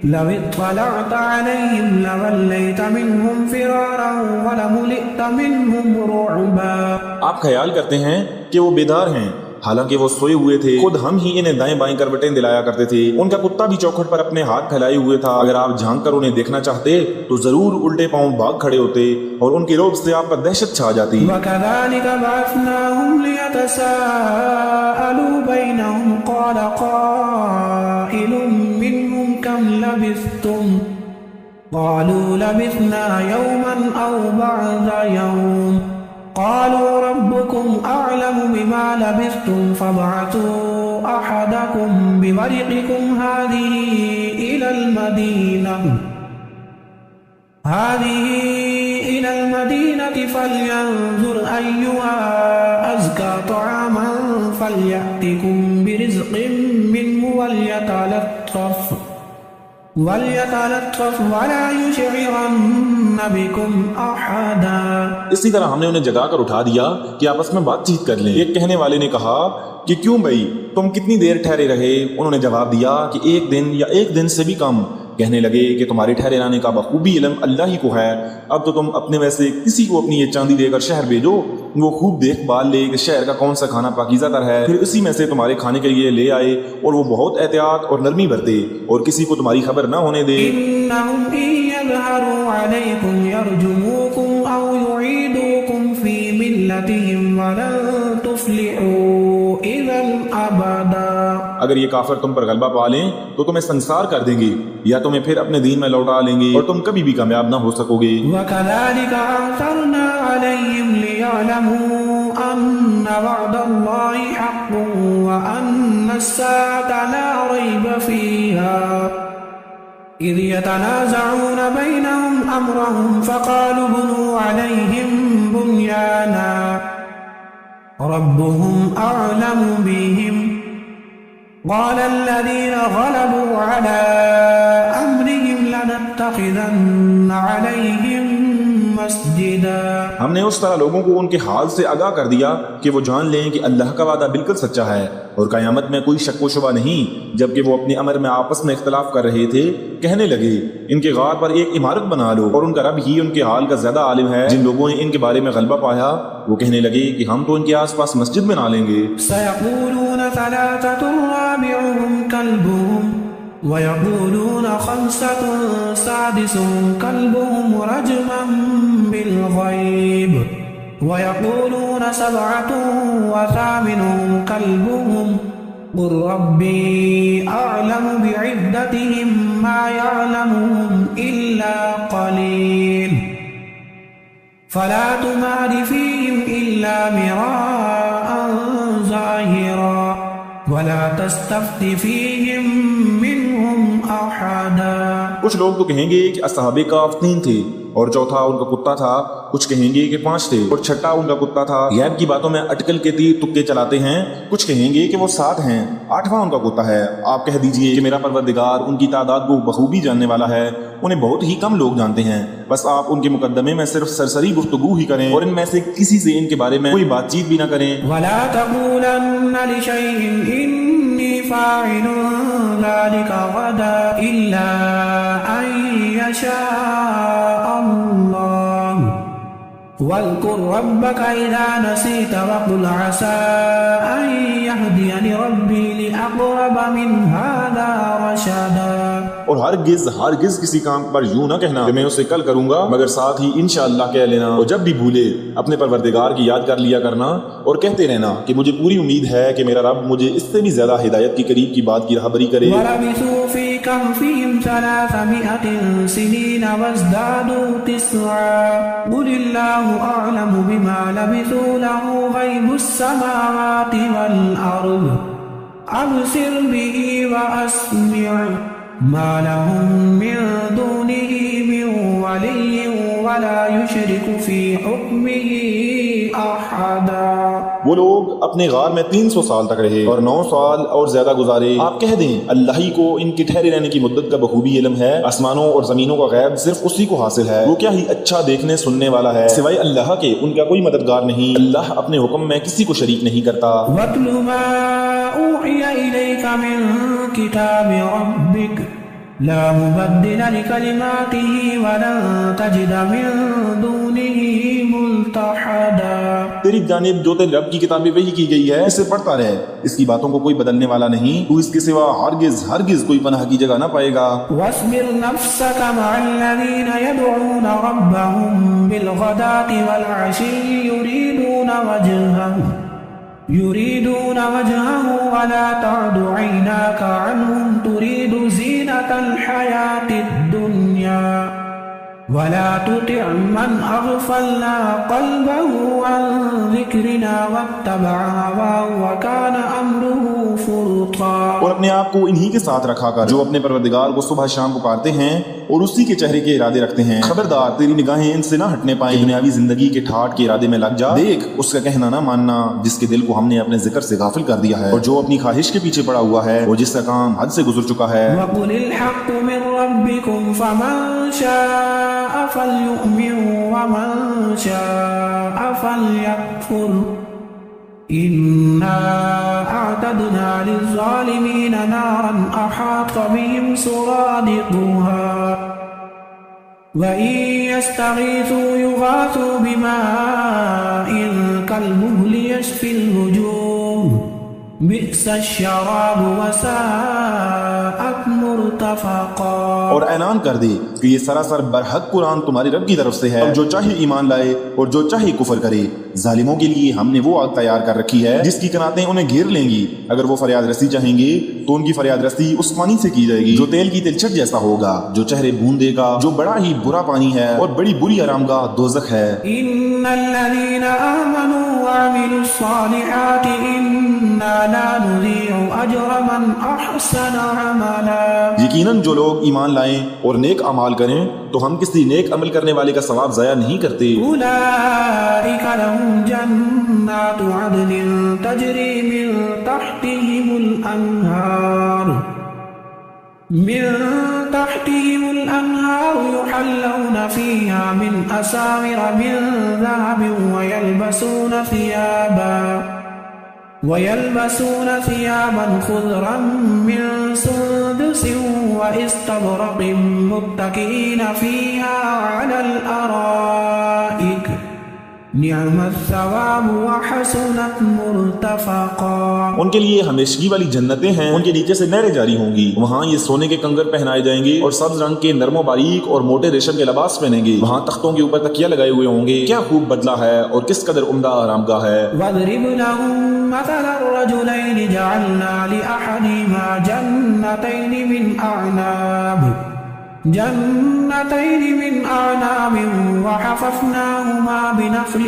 لو اطلعت عليهم لوليت منهم فرارا ولملئت منهم رعبا.
آپ خیال کرتے ہیں کہ وہ بیدار ہیں حالانکہ وہ سوئے ہوئے تھے. خود ہم ہی انہیں دائیں بائیں کروٹیں دلایا کرتے تھے. ان کا کتا بھی چوکھٹ پر اپنے ہاتھ پھیلائے ہوئے تھا. اگر آپ جھانک کر انہیں دیکھنا چاہتے تو ضرور الٹے پاؤں بھاگ کھڑے ہوتے اور ان کے رعب سے آپ پر دہشت چھا جاتی.
وَكَذَلِكَ بَعَثْنَاهُمْ لِيَتَسَاءَلُوا بَيْنَهُمْ قَالَ قَائِلٌ مِّنْهُمْ كَمْ لَبِثْتُمْ قَالُوا لَبِثْنَا يَوْمًا أَوْ بَعْضَ يَوْمٍ قالوا ربكم أعلم بما لبثتم فابعثوا أحدكم بورقكم هذه إلى المدينة فلينظر أيها أزكى طعاما فليأتكم برزق منه وليتلطف ولا يشعرن بكم أحدا.
اسی طرح ہم نے انہیں جگا کر اٹھا دیا کہ آپس میں بات چیت کر لیں. ایک کہنے والے نے کہا کہ کیوں بھائی تم کتنی دیر ٹھہرے رہے؟ انہوں نے جواب دیا کہ 1 دن یا 1 دن سے بھی کم. کہنے لگے کہ تمہارے ٹھہرے رہنے کا بخوبی علم اللہ ہی کو ہے. اب تو تم اپنے ویسے کسی کو اپنی یہ چاندی دے کر شہر بھیجو، وہ خوب دیکھ بھال لے کہ شہر کا کون سا کھانا پاکیزہ تر ہے، پھر اسی میں سے تمہارے کھانے کے لیے لے آئے اور وہ بہت احتیاط اور نرمی برتے اور کسی کو تمہاری خبر نہ ہونے دے.
إنهم إن يظهروا عليكم يرجموكم أو يعيدوكم في ملتهم ولن تفلحوا إذا أبدا.
اگر یہ کافر تم پر غلبہ پا لیں تو تمہیں سنسار کر دیں گے یا تمہیں پھر اپنے دین میں لوٹا لیں گے اور تم کبھی بھی کامیاب نہ ہو سکو گے.
وَكَذَلِكَ أَعْثَرْنَا عَلَيْهِمْ لِيَعْلَمُوا أَنَّ وَعْدَ اللَّهِ حَقٌّ وَأَنَّ السَّاعَةَ لَا رَيْبَ فِيهَا إِذْ يَتَنَازَعُونَ بَيْنَهُمْ أَمْرَهُمْ فَقَالُوا ابْنُوا عَلَيْهِمْ بُنْيَانًا رَبُّهُمْ أَعْلَمُ بِهِمْ قال الذين غلبوا على أمرهم لنتخذن عليهم مسجدا.
ہم نے اس طرح لوگوں کو ان کے حال سے آگاہ کر دیا کہ وہ جان لیں کہ اللہ کا وعدہ بالکل سچا ہے اور قیامت میں کوئی شک و شبہ نہیں. جبکہ وہ اپنے امر میں آپس میں اختلاف کر رہے تھے کہنے لگے ان کے غار پر ایک عمارت بنا لو اور ان کا رب ہی ان کے حال کا زیادہ عالم ہے. جن لوگوں نے ان کے بارے میں غلبہ پایا وہ کہنے لگے کہ ہم تو ان کے آس پاس مسجد بنا لیں گے.
سيقولون 3 رابعهم كلبهم ويقولون 5 سادسهم كلبهم رجما بالغيب ويقولون 7 وثامنهم كلبهم قل ربي أعلم بعدتهم ما يعلمهم إلا قليل فلا تمار فيهم إلا مراء ظاهرا ولا تستفت فيهم منهم أحدا.
کچھ لوگ تو کہیں گے کہ اصحاب کہف 3 تھے اور چوتھا ان کا کتا تھا. کچھ کہیں گے کہ 5 تھے اور چھٹا ان کا کتا تھا. غیب کی باتوں میں اٹکل کے تیر تکے چلاتے ہیں. کچھ کہیں گے کہ وہ 7 ہیں 8واں ان کا کتا ہے. آپ کہہ دیجئے کہ میرا پروردگار ان کی تعداد کو بخوبی جاننے والا ہے. انہیں بہت ہی کم لوگ جانتے ہیں. بس آپ ان کے مقدمے میں صرف سرسری گفتگو ہی کریں اور ان میں سے کسی سے ان کے بارے میں کوئی بات چیت بھی نہ کریں.
ولا تقولن لشيء إني فاعل ذلك غدا إلا أن يشاء الله واذكر ربك إذا نسيت وقل عسى أن يهديني ربي لأقرب من هذا رشدا.
اور ہرگز کسی کام پر یوں نہ کہنا کہ میں اسے کل کروں گا مگر ساتھ ہی انشاءاللہ کہہ لینا. اور جب بھی بھولے اپنے پروردگار کی یاد کر لیا کرنا اور کہتے رہنا کہ مجھے پوری امید ہے کہ میرا رب مجھے اس سے بھی زیادہ ہدایت کی قریب کی بات کی رہبری کرے.
وَلَبِثُوا فِي كَهْفِهِمْ 300 سِنِينَ وَازْدَادُوا 9 قُلِ اللَّهُ أَعْلَمُ بِمَا لَبِثُوا لَهُ غَيْبُ السَّمَاوَاتِ وَالْأَرْضِ أَبْصِرْ بِهِ وَأَسْمِعْ ما لهم من دونه من ولي ولا يشرك في حكمه أحدا.
وہ لوگ اپنے غار میں 300 سال تک رہے اور 9 سال اور زیادہ گزارے. آپ کہہ دیں اللہ ہی کو ان کے ٹھہرے رہنے کی مدت کا بخوبی علم ہے. آسمانوں اور زمینوں کا غیب صرف اسی کو حاصل ہے. وہ کیا ہی اچھا دیکھنے سننے والا ہے. سوائے اللہ کے ان کا کوئی مددگار نہیں. اللہ اپنے حکم میں کسی کو شریک نہیں کرتا.
وَاتْلُ مَا أُوحِيَ إِلَيْكَ مِن كِتَابِ رَبِّكَ لا مبدل لكلماته ولن تجد من دونه ملتحدا۔
تیری جانب جو تیرے رب کی کتابیں وحی کی گئی ہے اسے پڑھتا رہے، اس کی باتوں کو کوئی بدلنے والا نہیں، تو اس کے سوا ہرگز کوئی پناہ کی جگہ نہ پائے گا۔
واصبر نفسك مع الذين يدعون ربهم بالغداة والعشي يريدون وجهه ولا تعد عيناك عنهم تريد زينة الحياة الدنيا ولا تطع من أغفلنا قلبه عن ذكرنا واتبع هواه وكان أمره فرطا۔
اور اپنے آپ کو انہی کے ساتھ رکھا کر جو اپنے پروردگار کو صبح شام پکارتے ہیں اور اسی کے چہرے کے ارادے رکھتے ہیں۔ خبردار تیری نگاہیں ان سے نہ ہٹنے پائیں، دنیاوی زندگی کے ٹھاٹ کے ارادے میں لگ جا۔ دیکھ اس کا کہنا نہ ماننا جس کے دل کو ہم نے اپنے ذکر سے غافل کر دیا ہے، اور جو اپنی خواہش کے پیچھے پڑا ہوا ہے اور جس کا کام حد سے گزر چکا ہے۔
وَقُلِ الْحَقُّ مِنْ رَبِّكُمْ فَمَنْ شَاءَ فَلْيُؤْمِنْ وَمَنْ شَاءَ فَلْيَكْفُرْ إِنَّا أَعْتَدْنَا لِلظَّالِمِينَ نَارًا أَحَاطَ بِهِمْ سُرَادِقُهَا وَإِنْ يَسْتَغِيثُوا يُغَاثُوا بِمَاءٍ كَالْمُهْلِ يَشْفِي الْوُجُوهَ بِئْسَ الشَّرَابُ وَسَاءَتْ مُرْتَفَقًا۔
اور اعلان کر دے کہ یہ سراسر برحق قرآن تمہاری رب کی طرف سے ہے، اور جو چاہے ایمان لائے اور جو چاہے کفر کرے، ظالموں کے لیے ہم نے وہ آگ تیار کر رکھی ہے جس کی کناتیں انہیں گھیر لیں گی۔ اگر وہ فریاد رسی چاہیں گے تو ان کی فریاد رسی اس پانی سے کی جائے گی جو تیل کی تلچھٹ جیسا ہوگا، جو چہرے بھون دے گا، جو بڑا ہی برا پانی ہے اور بڑی بری آرامگاہ دوزخ ہے۔
ان الذين آمنوا وعملوا الصالحات انا لا نضيع اجر من احسن عملا۔
یقیناً جو لوگ ایمان لائیں اور نیک اعمال کریں تو ہم کسی نیک عمل کرنے والے کا ثواب ضائع نہیں کرتے۔
اولئک لهم جنات عدن تجری من تحتهم الانہار يحلون فيها من اساور من ذهب ويلبسون ثيابا خضرا من سندس واستبرق متكئين فيها على الارائك نعم الثواب وحسنت مرتفقا۔
ان کے لیے ہمیشگی والی جنتیں ہیں، ان کے نیچے سے نہریں جاری ہوں گی، وہاں یہ سونے کے کنگر پہنائے جائیں گے اور سبز رنگ کے نرم و باریک اور موٹے ریشم کے لباس پہنیں گے، وہاں تختوں کے اوپر تکیہ لگائے ہوئے ہوں گے۔ کیا خوب بدلہ ہے اور کس قدر عمدہ آرامگاہ ہے۔
وَاضْرِبْ لَهُم مَّثَلَ الرَّجُلَيْنِ جَعَلْنَا لِأَحَدِهِمَا جنتين من أعناب وحففناهما بنخل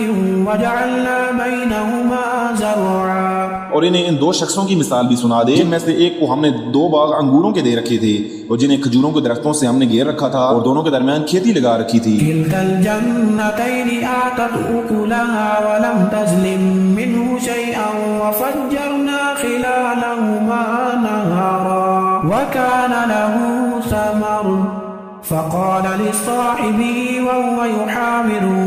وجعلنا بينهما زرعا۔
اور انہیں ان دو شخصوں کی مثال بھی سنا دے جن میں سے ایک کو ہم نے 2 باغ انگوروں کے دے رکھے تھے اور جنہیں کھجوروں کے درختوں سے ہم نے گھیر رکھا تھا اور دونوں کے درمیان کھیتی لگا رکھی تھی۔
تلك الجنتين آتت أكلها ولم تظلم منه شيئا وفجرنا خلالهما نهرا وكان له ثمر فقال لصاحبه وهو يحاوره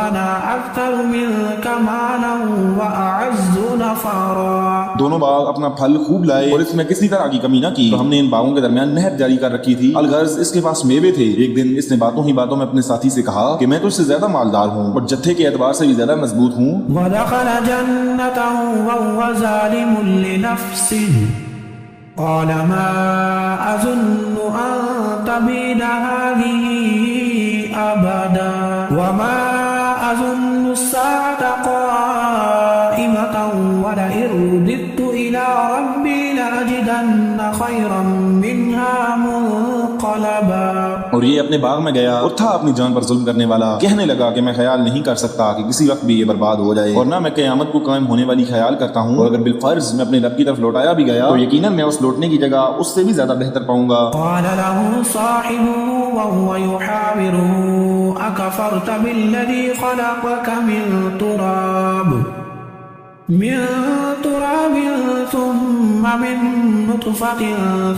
أنا أكثر منك مالا وأعز نفرا۔
دونوں باغ اپنا پھل خوب لائے اور اس میں کسی طرح کی کمی نہ کی، تو ہم نے ان باغوں کے درمیان نہر جاری کر رکھی تھی۔ الغرض اس کے پاس میوے تھے۔ ایک دن اس نے باتوں ہی باتوں میں اپنے ساتھی سے کہا کہ میں تو اس سے زیادہ مالدار ہوں اور جتھے کے اعتبار سے بھی زیادہ مضبوط ہوں۔
ودخل جنته وهو ظالم لنفسه قال ما أظن أن تبيد هذه أبدا وما أظن الساعة قائمة ولئن رددت إلى ربي لأجدن خيرا منها منقلبا۔
اور یہ اپنے باغ میں گیا اور تھا اپنی جان پر ظلم کرنے والا، کہنے لگا کہ میں خیال نہیں کر سکتا کہ کسی وقت بھی یہ برباد ہو جائے، اور نہ میں قیامت کو قائم ہونے والی خیال کرتا ہوں، اور اگر بالفرض میں اپنے رب کی طرف لوٹایا بھی گیا تو یقیناً میں اس لوٹنے کی جگہ اس سے بھی زیادہ بہتر پاؤں گا۔
قال له صاحبه وهو يحاوره أكفرت بالذي خلقك من تراب ثم من نطفة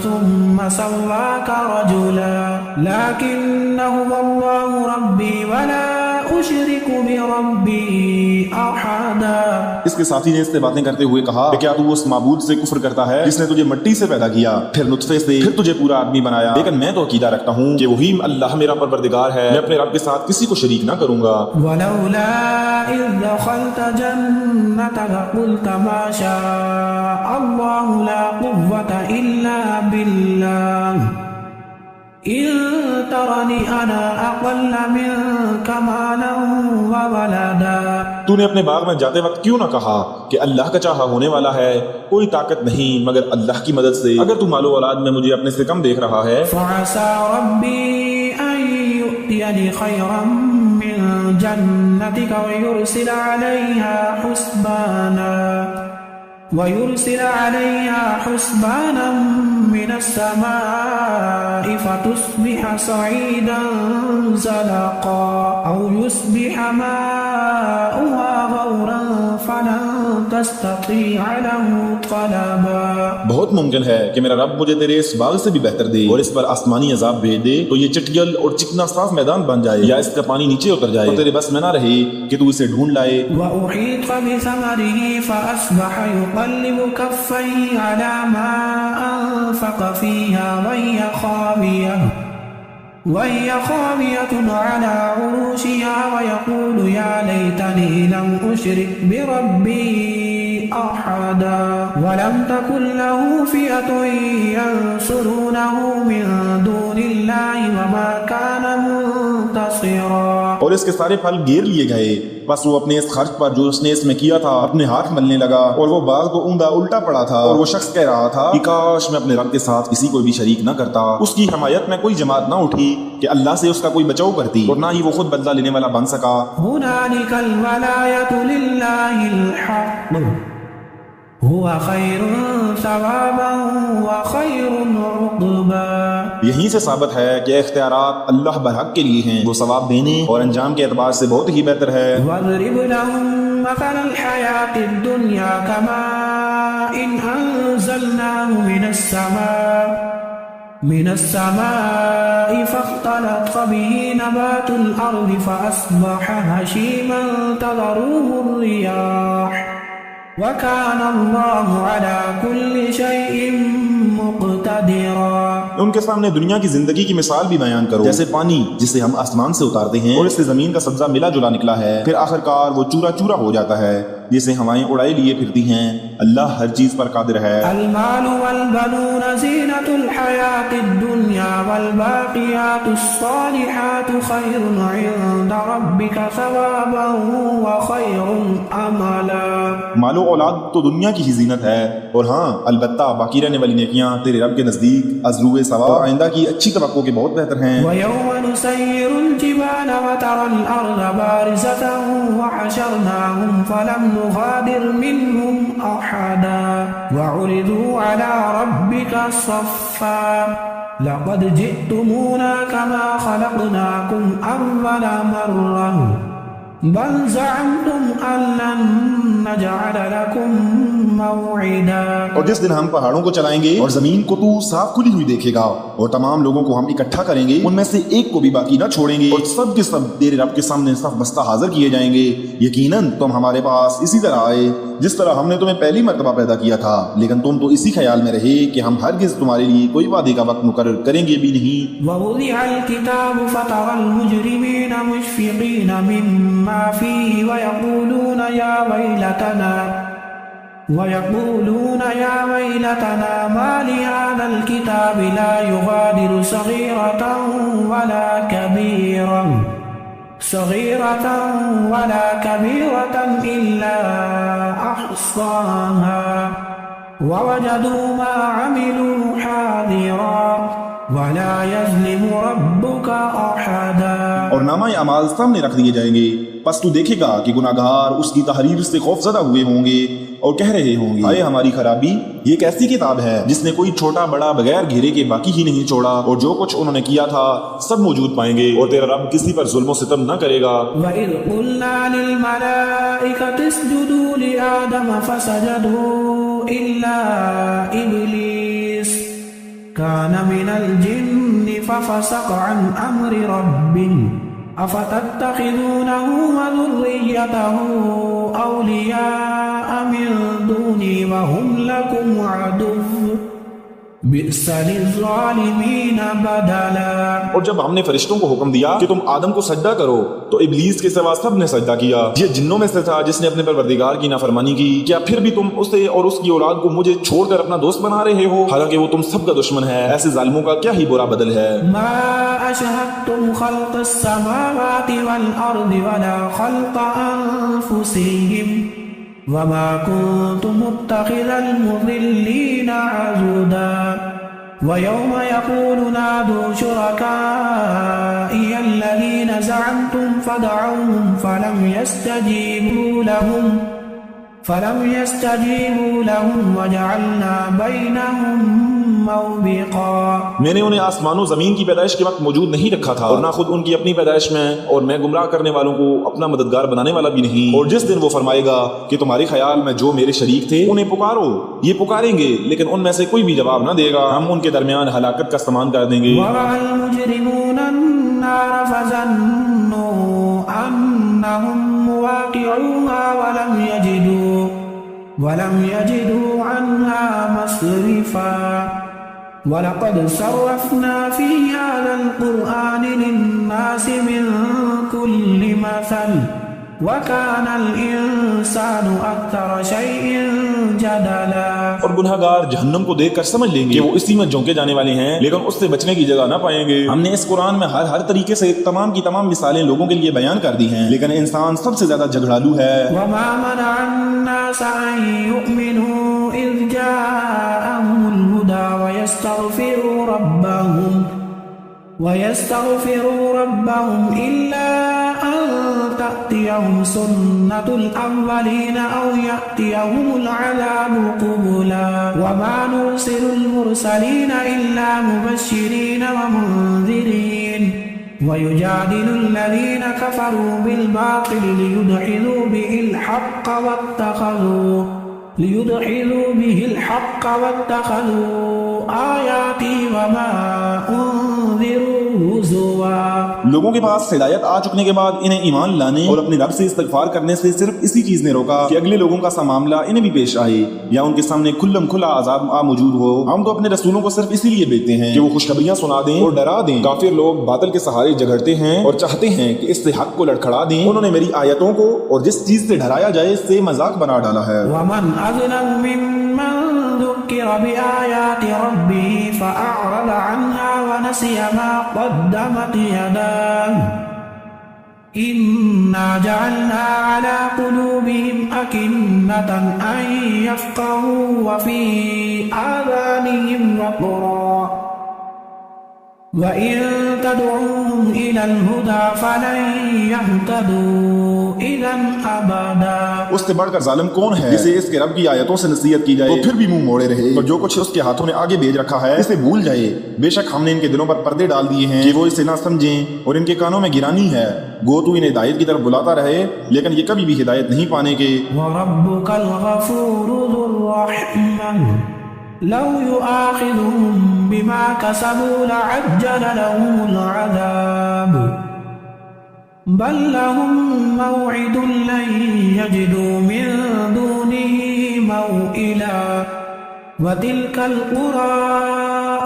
ثم سواك رجلا لكن هو الله ربي ولا أشرك بربي أحدا.
اس کے ساتھی نے اس سے باتیں کرتے ہوئے کہا کہ کیا تو اس معبود سے کفر کرتا ہے جس نے تجھے مٹی سے پیدا کیا، پھر نطفے سے، پھر تجھے پورا آدمی بنایا؟ لیکن میں تو عقیدہ رکھتا ہوں کہ وہی اللہ میرا پروردگار ہے، میں اپنے رب کے ساتھ کسی کو شریک نہ کروں گا.
ولولا إذ دخلت جنتك قلت ما شاء الله لا قوة إلا بالله إن ترني أنا أقل منك مالا وولدا.
تو نے اپنے باغ میں جاتے وقت کیوں نہ کہا کہ اللہ کا چاہا ہونے والا ہے، کوئی طاقت نہیں مگر اللہ کی مدد سے، اگر تو مال و اولاد میں مجھے اپنے سے کم دیکھ رہا ہے.
فعسى ربي أن يؤتيني خيرا من جنتك ويرسل عليها حسبانا من السماء فتصبح صعيدا زلقا أو يصبح ماؤها غورا فلن تستطيع له طلبا.
بہت ممکن ہے کہ میرا رب مجھے تیرے اس باغ سے بھی بہتر دے اور اس پر آسمانی عذاب بھیج دے تو یہ چٹیل اور چکنا صاف میدان بن جائے، یا اس کا پانی نیچے اتر جائے اور تیرے بس میں نہ رہے کہ تو اسے ڈھونڈ لائے.
وأحيط بثمره فأصبح يقلب كفيه على ما أنفق فيها وهي خاوية على عروشها ويقول يا ليتني لم أشرك بربي أحدا ولم تكن له فئة ينصرونه من دون الله وما كان منتصرا.
اور اس کے سارے پھل گیر لیے گئے، بس وہ اپنے اس خرچ پر جو اس نے اس میں کیا تھا اپنے ہاتھ ملنے لگا، اور وہ باغ کو اوندا الٹا پڑا تھا، اور وہ شخص کہہ رہا تھا کہ کاش میں اپنے رب کے ساتھ کسی کو بھی شریک نہ کرتا. اس کی حمایت میں کوئی جماعت نہ اٹھی کہ اللہ سے اس کا کوئی بچاؤ کرتی، اور نہ ہی وہ خود بدلہ لینے والا بن سکا.
هنالك الولاية لله الحق هو خير ثوابا وخير عقبا.
یہیں سے ثابت ہے کہ اختیارات اللہ برحق کے لیے ہیں، وہ ثواب دینے اور انجام کے اعتبار سے بہت ہی بہتر ہے.
واضرب لهم مثل الحياة الدنيا كماء إن أنزلناه من السماء فاختلط به نبات الأرض فأصبح هشيما تذروه الرياح وَكَانَ اللَّهُ عَلَى كُلِّ شَيْءٍ مُقْتَدِرًا.
ان کے سامنے دنیا کی زندگی کی مثال بھی بیان کرو، جیسے پانی جسے ہم آسمان سے اتارتے ہیں اور اس سے زمین کا سبزہ ملا جلا نکلا ہے، پھر آخر کار وہ چورا چورا ہو جاتا ہے جسے ہوائیں اڑائے لیے پھرتی ہیں. اللہ ہر چیز پر قادر ہے.
المال والبنون زینة الحیاة الدنیا والباقیات الصالحات خیر عند ربک ثوابا وخیر املا.
مال و اولاد تو دنیا کی ہی زینت ہے، اور ہاں البتہ باقی رہنے والی نیکیاں تیرے رب کے نزدیک ازرو ثواب اور آئندہ کی اچھی توقع کے بہت بہتر ہیں.
وَيَوْمَ نُسَيِّرُ الْجِبَالَ وَتَرَى الْأَرْضَ بَارِزَةً وَحَشَرْنَاهُمْ فَلَمْ نُغَادِرْ مِنْهُمْ أَحَدًا وَعُرِضُوا عَلَى رَبِّكَ صَفًّا لَقَدْ جِئْتُمُونَا كَمَا خَلَقْنَاكُمْ أَوَّلَ مَرَّةٍ بل زعمتم أن لن نجعل لكم موعدا.
اور جس دن ہم پہاڑوں کو چلائیں گے اور زمین کو تو صاف کھلی ہوئی دیکھے گا، اور تمام لوگوں کو ہم اکٹھا کریں گے، ان میں سے ایک کو بھی باقی نہ چھوڑیں گے، اور سب کے سب تیرے رب کے سامنے صف بستہ حاضر کیے جائیں گے. یقیناً تم ہمارے پاس اسی طرح آئے جس طرح ہم نے تمہیں پہلی مرتبہ پیدا کیا تھا، لیکن تم تو اسی خیال میں رہے کہ ہم ہرگز تمہارے لیے کوئی وعدے کا وقت مقرر کریں گے بھی نہیں.
ووضع الكتاب فترى المجرمين مشفقين مما فيه ويقولون يا ويلتنا ما لهذا الكتاب لا يغادر صغيرة ولا كبيرة إلا أحصاها ووجدوا ما عملوا حاضرا ولا يظلم ربك أحدا.
اور نامہ اعمال سامنے رکھ دیے جائیں گے، پس تو دیکھے گا کہ گناہگار اس کی تحریر سے خوف زدہ ہوئے ہوں گے اور کہہ رہے ہوں گے ہائے ہماری خرابی، یہ ایک ایسی کتاب ہے جس نے کوئی چھوٹا بڑا بغیر گھیرے کے باقی ہی نہیں چھوڑا، اور جو کچھ انہوں نے کیا تھا سب موجود پائیں گے، اور تیرا رب کسی پر ظلم و ستم نہ کرے گا.
وَإِذْ قُلْنَا لِلْمَلَائِكَةِ اسْجُدُوا لِآدَمَ فَسَجَدُوا إِلَّا إِبْلِيسَ كَانَ مِنَ الْجِنِّ فَفَسَقَ عَنْ أَمْرِ رَبِّهِ أفتتخذونه وذريته أولياء من دوني وهم لكم عدو بئس للظالمین بدلا۔
اور جب ہم نے فرشتوں کو حکم دیا کہ تم آدم کو سجدہ کرو تو ابلیس کے سوا سب نے سجدہ کیا۔ یہ جنوں میں سے تھا جس نے اپنے پروردگار کی نافرمانی کی۔ کیا پھر بھی تم اسے اور اس کی اولاد کو مجھے چھوڑ کر اپنا دوست بنا رہے ہو، حالانکہ وہ تم سب کا دشمن ہے۔ ایسے ظالموں کا کیا ہی برا بدل ہے۔
ما أشهدتم خلق السماوات والأرض ولا خلق أنفسهم وما كنت متخذ المضلين عضدا ويوم يقول نادوا شركائي الذين زعمتم فدعوهم فلم يستجيبوا لهم وجعلنا بينهم موبقا۔
میں نے انہیں آسمان و زمین کی پیدائش کے وقت موجود نہیں رکھا تھا اور نہ خود ان کی اپنی پیدائش میں، اور میں گمراہ کرنے والوں کو اپنا مددگار بنانے والا بھی نہیں۔ اور جس دن وہ فرمائے گا کہ تمہارے خیال میں جو میرے شریک تھے انہیں پکارو، یہ پکاریں گے لیکن ان میں سے کوئی بھی جواب نہ دے گا، ہم ان کے درمیان ہلاکت کا سامان کر دیں گے۔
ورأى المجرمون النار فظنوا أنهم مواقعوها ولم يجدوا عنها مصرفا وَلَقَدْ صَرَّفْنَا فِي هَذَا الْقُرْآنِ لِلنَّاسِ مِنْ كُلِّ مَثَلٍ وَكَانَ الْإِنسَانُ أَكْثَرَ شَيْءٍ جَدَلًا۔
اور گناہگار جہنم کو دیکھ کر سمجھ لیں گے کہ وہ اسی میں جھونکے جانے والے ہیں، لیکن اس سے بچنے کی جگہ نہ پائیں گے۔ ہم نے اس قرآن میں ہر طریقے سے تمام کی تمام مثالیں لوگوں کے لیے بیان کر دی ہیں، لیکن انسان سب سے زیادہ جھگڑالو ہے۔
وَمَا مَنَعَ النَّاسَ أَن يُؤْمِنُوا إِذْ جَاءَهُمُ الْهُدَى وَيَسْتَغْفِرُوا رَبَّهُمْ إِلَّا أَن تَأْتِيَهُمْ سُنَّةُ الْأَوَّلِينَ أَوْ يَأْتِيَهُمُ الْعَذَابُ قُبُلًا وَمَا نُرْسِلُ الْمُرْسَلِينَ إِلَّا مُبَشِّرِينَ وَمُنذِرِينَ وَيُجَادِلُ الَّذِينَ كَفَرُوا بِالْبَاطِلِ لِيُدْحِضُوا بِهِ الْحَقَّ وَاتَّخَذُوا آیاتی وما انذروا ہزوا۔
لوگوں کے پاس ہدایت آ چکنے کے بعد انہیں ایمان لانے اور اپنے رب سے استغفار کرنے سے صرف اسی چیز نے روکا کہ اگلے لوگوں کا سا معاملہ انہیں بھی پیش آئے یا ان کے سامنے کھلم کھلا عذاب موجود ہو۔ ہم تو اپنے رسولوں کو صرف اسی لیے بھیجتے ہیں کہ وہ خوشخبریاں سنا دیں اور ڈرا دیں۔ کافر لوگ باطل کے سہارے جھگڑتے ہیں اور چاہتے ہیں کہ اس سے حق کو لڑکھڑا دیں۔ انہوں نے میری آیتوں کو اور جس چیز سے ڈرایا جائے اس سے مذاق بنا ڈالا ہے۔
ومن اظلم ممن ذکر بآیات ربه فأعرض عنها ونسي ما قدمت يداه إنا جعلنا على قلوبهم أكنة أن يفقهوا وفي آذانهم وقرا وَإِن تَدْعُوهُمْ إِلَى الْهُدَى فَلَن يَهْتَدُوا إِذًا أَبَدًا۔
اس سے بڑھ کر ظالم کون ہے جسے اس کے رب کی آیتوں سے نصیحت کی جائے تو پھر بھی منہ موڑے رہے اور جو کچھ اس کے ہاتھوں نے آگے بھیج رکھا ہے اسے بھول جائے۔ بے شک ہم نے ان کے دلوں پر پردے ڈال دیے ہیں کہ وہ اسے نہ سمجھیں اور ان کے کانوں میں گرانی ہے، گو تو انہیں ہدایت کی طرف بلاتا رہے لیکن یہ کبھی بھی ہدایت نہیں پانے کے۔
وَرَبُّكَ الْغَفُورُ ذُو الرَّحْمَةِ لو يؤاخذهم بما كسبوا لعجل لهم العذاب بل لهم موعد لن يجدوا من دونه موئلا وتلك القرى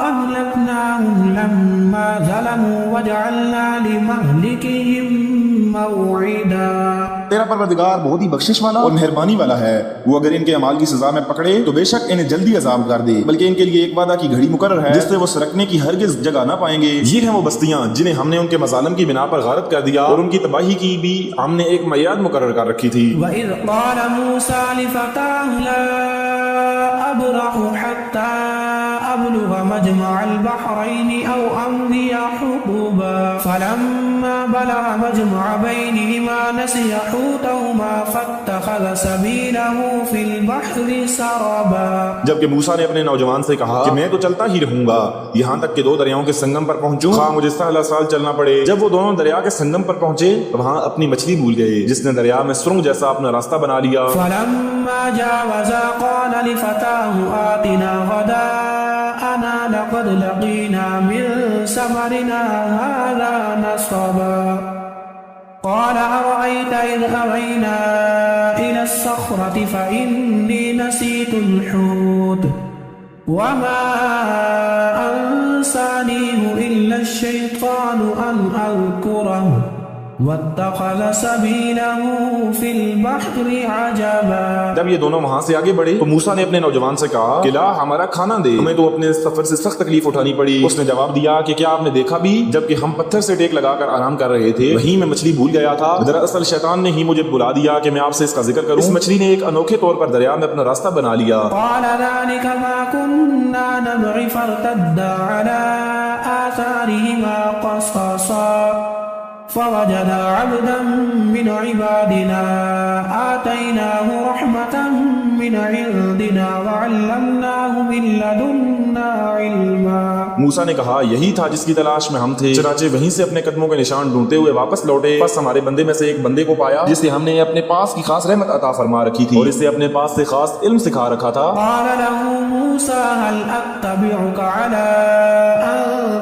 أهلكناهم لما ظلموا وجعلنا لمهلكهم موعدا۔
تیرا پروردگار بہت ہی بخشش والا اور مہربانی والا ہے، وہ اگر ان کے اعمال کی سزا میں پکڑے تو بے شک انہیں جلدی عذاب کر دے، بلکہ ان کے لیے ایک وعدہ کی گھڑی مقرر ہے جس سے وہ سرکنے کی ہرگز جگہ نہ پائیں گے۔ یہ ہیں وہ بستیاں جنہیں ہم نے ان کے مظالم کی بنا پر غارت کر دیا اور ان کی تباہی کی بھی ہم نے ایک میعاد مقرر کر رکھی تھی۔
وَإِذْ قَالَ مُوسَى لِفَتَاهُ لَا أَبْرَحُ حَتَّى أَبْلُغَ مَجْمَعَ الْبَحْرَيْنِ أَوْ أَمْضِيَ حُقُبًا فَلَمَّا بَلَغَ مَجْمَعَ بَيْنِهِمَا نَسِيَ حُوتَهُمَا فَاتَّخَذَ سَبِيلَهُ فِي الْبَحْرِ سَرَبًا۔ جبکہ موسیٰ نے اپنے نوجوان سے کہا کہ میں تو چلتا ہی رہوں گا یہاں تک کہ دو دریاؤں کے سنگم پر پہنچوں، خواہ مجھے سالہ سال چلنا پڑے۔ جب وہ دونوں دریا کے سنگم پر پہنچے وہاں اپنی مچھلی بھول گئے جس نے دریا میں سرنگ جیسا اپنا راستہ بنا لیا۔ فَلَمَّا جَاوَزَا قَالَ لِفَتَاهُ آتِنَا غَدَاءَنَا لَقَدْ لَقِينَا مِن سَفَرِنَا هَذَا نَصَبًا قال أرأيت إذ أوينا إلى الصخرة فإني نسيت الحوت وما أنسانيه إلا الشيطان أن أذكره واتخذ سبيله في البحر عجبا.
جب یہ دونوں وہاں سے آگے بڑھے تو موسیٰ نے اپنے نوجوان سے کہا کہ لا ہمارا کھانا دے، ہمیں تو اپنے سفر سے سخت تکلیف اٹھانی پڑی. اس نے جواب دیا کہ کیا آپ نے دیکھا بھی جبکہ ہم پتھر سے ٹیک لگا کر آرام کر رہے تھے وہیں میں مچھلی بھول گیا تھا. دراصل شیطان نے ہی مجھے بلا دیا کہ میں آپ سے اس کا ذکر کروں. اس مچھلی نے ایک انوکھے طور پر دریا میں اپنا راستہ بنا لیا.
قال ذلك ما كنا نبغي فارتدا على آثارهما قصصا فوجدا عبدا من عبادنا آتيناه رحمة من عندنا وعلمناه من لدنا علما.
موسیٰ نے کہا یہی تھا جس کی تلاش میں ہم تھے، چنانچہ وہیں سے اپنے قدموں کے نشان ڈھونڈتے ہوئے واپس لوٹے. پس ہمارے بندے میں سے ایک بندے کو پایا جسے ہم نے اپنے پاس کی خاص رحمت عطا فرما رکھی تھی اور اسے اپنے پاس سے خاص علم سکھا رکھا تھا.
قال له موسى هل أتبعك على أن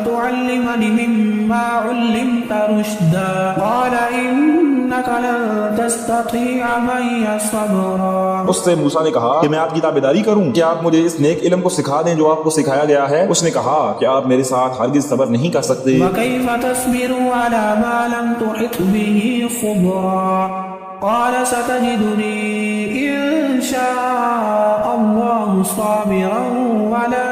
تعلمني مما علمت رشدا قال إنك لن تستطيع معي صبرا.
اس سے موسیٰ نے کہا کہ میں آپ کی تابعداری کروں، کہ آپ مجھے اس نیک علم کو سکھا دیں جو آپ کو سکھایا گیا ہے. اس نے کہا کہ آپ میرے ساتھ ہرگز صبر نہیں کر سکتے.
وكيف تصبر على ما لم تحط به خبرا قال ستجدني إن شاء الله صابرا ولا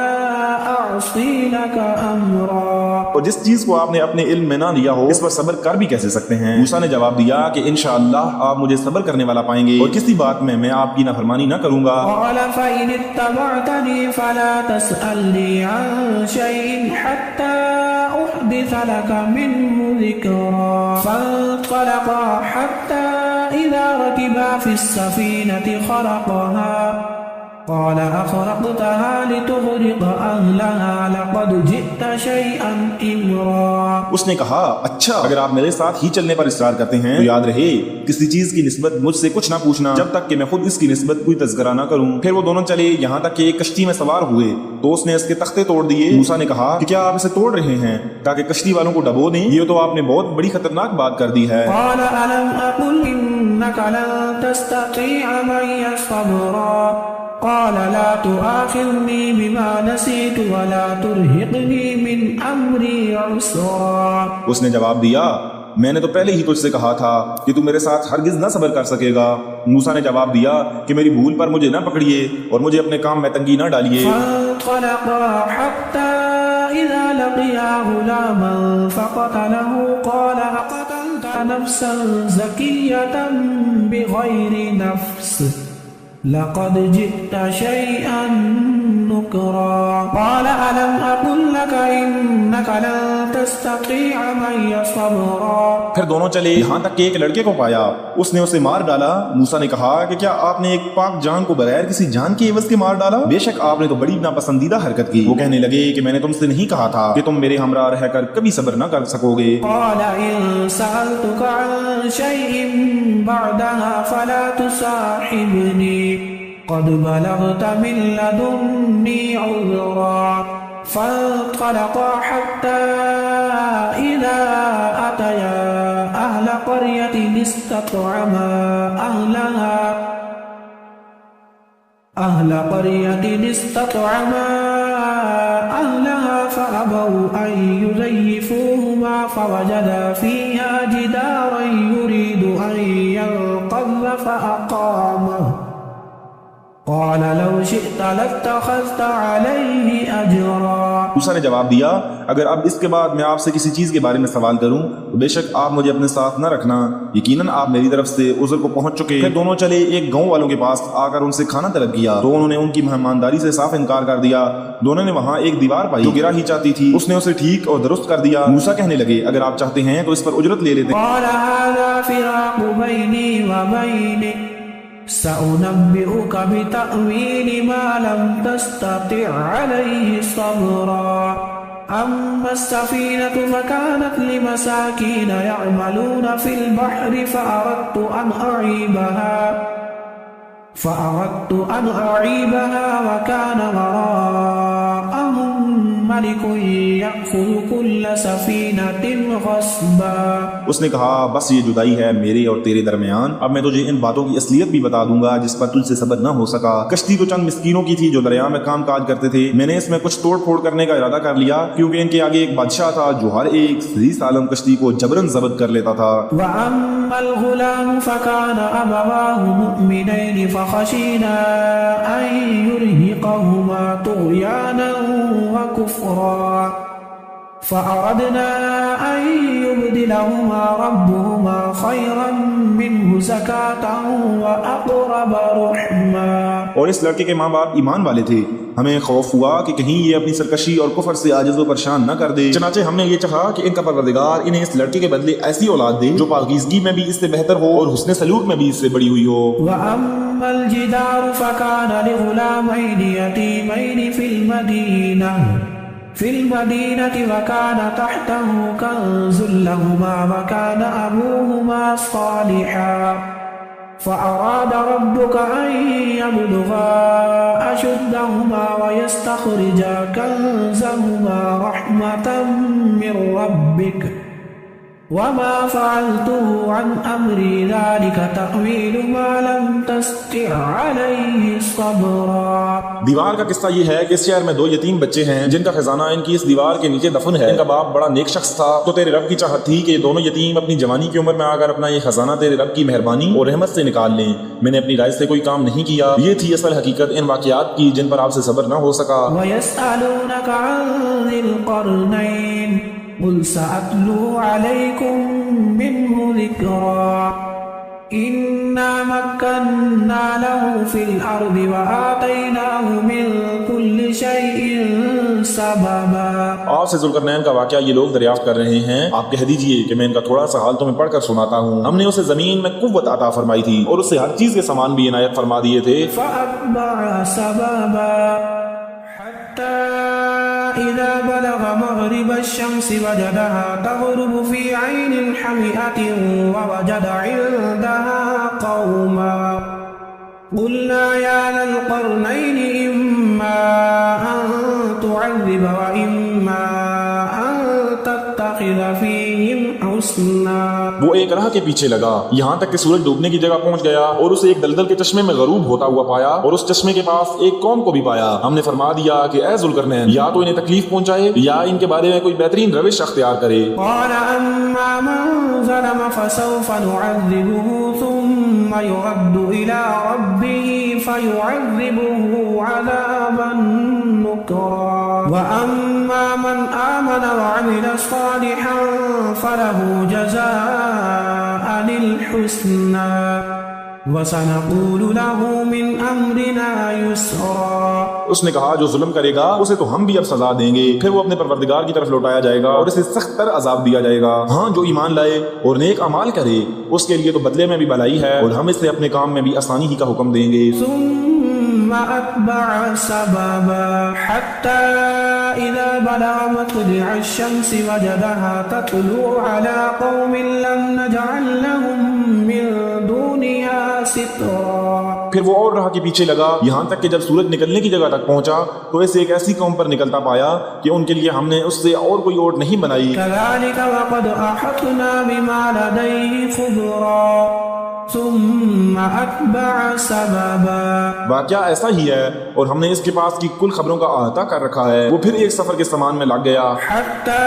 أعصي لك أمرا.
اور جس چیز کو آپ نے اپنے علم میں نہ لیا ہو اس پر صبر کر بھی کیسے سکتے ہیں؟ موسیٰ نے جواب دیا کہ انشاءاللہ آپ مجھے صبر کرنے والا پائیں گے اور کسی بات میں آپ کی نافرمانی نہ کروں گا.
قال فإن اتبعتني فلا تسألني عن شيء حتى أحدث لك منه ذكرا. فانطلقا حتى إذا ركبا في السفينة خرقها قال أخرقتها لتغرق أهلها لقد جئت شيئا إمرا.
اس نے کہا اچھا اگر آپ میرے ساتھ ہی چلنے پر اصرار کرتے ہیں تو یاد رہے کسی چیز کی نسبت مجھ سے کچھ نہ پوچھنا جب تک کہ میں خود اس کی نسبت کوئی تذکرہ نہ کروں. پھر وہ دونوں چلے یہاں تک کہ ایک کشتی میں سوار ہوئے تو اس نے اس کے تختے توڑ دیے. موسیٰ نے کہا کہ کیا آپ اسے توڑ رہے ہیں تاکہ کشتی والوں کو ڈبو دیں؟ یہ تو آپ نے بہت بڑی خطرناک بات کر دی ہے.
قال ألم أقل إنك لن تستطيع معي صبرا قال لا تؤاخذني بما نسيت ولا ترهقني من أمري عسرا.
اس نے جواب دیا میں نے تو پہلے ہی تجھ سے کہا تھا کہ تو میرے ساتھ ہرگز نہ صبر کر سکے گا. موسیٰ نے جواب دیا کہ میری بھول پر مجھے نہ پکڑیے اور مجھے اپنے کام میں تنگی نہ ڈالیے.
فانطلقا حتى إذا لقيا غلاما فقتله قال أقتلت نفسا زكية بغير نفس لقد جئت شيئا نكرا. قال ألم أقل لك إنك لن تستطيع معي صبرا.
پھر دونوں چلے یہاں تک کہ ایک لڑکے کو پایا اس نے اسے مار ڈالا. موسیٰ نے کہا کہ کیا آپ نے ایک پاک جان کو بغیر کسی جان کے عوض کے مار ڈالا؟ بے شک آپ نے تو بڑی ناپسندیدہ حرکت کی. وہ کہنے لگے کہ میں نے تم سے نہیں کہا تھا کہ تم میرے ہمراہ رہ کر کبھی صبر نہ کر سکو گے.
قال إن سألتك عن شيء بعدها فلا تصاحبني قد بلغت من لدني عذرا. فانطلقا حتى إذا أتيا أهل قرية استطعما أهلها فأبوا أن يضيفوهما فوجدا فيها جدارا يريد أن ينقض فأقامه قال لو شئت لاتخذت عليه أجرا.
موسیٰ نے جواب دیا اگر اب اس کے بعد میں آپ سے کسی چیز کے بارے میں سوال کروں تو بے شک آپ مجھے اپنے ساتھ نہ رکھنا، یقیناً آپ میری طرف سے عذر کو پہنچ چکے. پھر دونوں چلے ایک گاؤں والوں کے پاس آ کر ان سے کھانا طلب کیا تو انہوں نے ان کی مہمانداری سے صاف انکار کر دیا. دونوں نے وہاں ایک دیوار پائی جو گرا ہی چاہتی تھی، اس نے اسے ٹھیک اور درست کر دیا. موسیٰ کہنے لگے اگر آپ چاہتے ہیں تو اس پر اجرت لے لیتے.
قال هذا فراق بيني وبينك سأنبئك بتأويل ما لم تستطع عليه صبرا. أما السفينة فكانت لمساكين يعملون في البحر فأردت أن أعيبها وكان وراءهم ملك يأخذ كل سفينة غصبا.
اس نے کہا بس یہ جدائی ہے میرے اور تیرے درمیان. اب میں تجھے ان باتوں کی اصلیت بھی بتا دوں گا جس پر تجھ سے صبر نہ ہو سکا. کشتی تو چند مسکینوں کی تھی جو دریا میں کام کاج کرتے تھے. میں نے اس میں کچھ توڑ پھوڑ کرنے کا ارادہ کر لیا کیونکہ ان کے آگے ایک بادشاہ تھا جو ہر ایک ذی سالم کشتی کو جبرن ضبط کر لیتا تھا.
وأما الغلام فكان أبواه مؤمنين فخشينا أن يرهقهما طغيانا وكفرا فأردنا أن يبدلهما ربهما خيرا منه زكاة وأقرب رحما.
اور اس لڑکے کے ماں باپ ایمان والے تھے. ہمیں خوف ہوا کہ کہیں یہ اپنی سرکشی اور کفر سے عاجز و پریشان نہ کر دے. چنانچہ ہم نے یہ چاہا کہ ان کا پروردگار انہیں اس لڑکے کے بدلے ایسی اولاد دے جو پاکیزگی میں بھی اس سے بہتر ہو اور حسن سلوک میں بھی اس سے بڑی ہوئی ہو.
وأما الجدار فكان لغلامين يتيمين في المدينة وكان تحته كنز لهما وكان أبوهما صالحا فأراد ربك أن يبلغا أشدهما ويستخرجا كنزهما رحمة من ربك وما فعلته عن أمري ذلك تأويل ما لم تستطع عليه صبرا.
دیوار کا قصہ یہ ہے کہ اس شہر میں 2 یتیم بچے ہیں جن کا خزانہ ان کی اس دیوار کے نیچے دفن ہے. ان کا باپ بڑا نیک شخص تھا تو تیرے رب کی چاہت تھی کہ یہ دونوں یتیم اپنی جوانی کی عمر میں آ کر اپنا یہ خزانہ تیرے رب کی مہربانی اور رحمت سے نکال لیں. میں نے اپنی رائے سے کوئی کام نہیں کیا. یہ تھی اصل حقیقت ان واقعات کی جن پر آپ سے صبر نہ ہو سکا.
وَيَسْأَلُونَكَ عَنْ ذِي الْقَرْنَيْنِ قُلْ سَأَتْلُو عَلَيْكُمْ مِنْهُ ذِكْرًا إِنَّا مَكَّنَّا لَهُ فِي الْأَرْضِ وَآتَيْنَاهُ مِنْ كُلِّ شَيْءٍ سَبَبًا.
آپ سے ذوالقرنین کا واقعہ یہ لوگ دریافت کر رہے ہیں. آپ کہہ دیجئے کہ میں ان کا تھوڑا سا حال تمہیں پڑھ کر سناتا ہوں. ہم نے اسے زمین میں قوت عطا فرمائی تھی اور اسے ہر چیز کے سامان بھی عنایت فرما دیے تھے.
فأتبع سببا حتى إذا بلغ مغرب الشمس وجدها تغرب في عين حمئة ووجد عندها قوما قلنا يا ذا القرنين إما أن تعذب وإما أن تتخذ فيهم حسنا.
وہ ایک راہ کے پیچھے لگا یہاں تک کہ سورج ڈوبنے کی جگہ پہنچ گیا اور اسے ایک دلدل کے چشمے میں غروب ہوتا ہوا پایا اور اس چشمے کے پاس ایک قوم کو بھی پایا. ہم نے فرما دیا کہ اے ذوالقرنین یا تو انہیں تکلیف پہنچائے یا ان کے بارے میں کوئی بہترین روش اختیار کرے.
قال أما من ظلم فسوف نعذبه ثم يرد إلى ربه فيعذبه عذابا نكرا وأما من آمن وعمل صالحا فله جزاء الحسنى وَسَنَقُولُ لَهُ مِنْ أَمْرِنَا يُسْرًا.
اس نے کہا جو ظلم کرے گا اسے تو ہم بھی اب سزا دیں گے. پھر وہ اپنے پروردگار کی طرف لوٹایا جائے گا اور اسے سخت تر عذاب دیا جائے گا. ہاں جو ایمان لائے اور نیک اعمال کرے اس کے لیے تو بدلے میں بھی بھلائی ہے اور ہم اسے اپنے کام میں بھی آسانی ہی کا حکم دیں گے.
ثم أتبع سببا حتى إذا بلغ مطلع الشمس وجدها تطلع على قوم لم نجعل لهم من دونها سترا.
پھر وہ اور راہ کے پیچھے لگا یہاں تک کہ جب سورج نکلنے کی جگہ تک پہنچا تو اسے ایک ایسی قوم پر نکلتا پایا کہ ان کے لیے ہم نے اس سے اور کوئی اوٹ نہیں بنائی.
كذلك وقد أحطنا بما لديه خبرا ثم أتبع سببا.
واقعہ ایسا ہی ہے اور ہم نے اس کے پاس کی کل خبروں کا احاطہ کر رکھا ہے. وہ پھر ایک سفر کے سامان میں لگ گیا.
حتى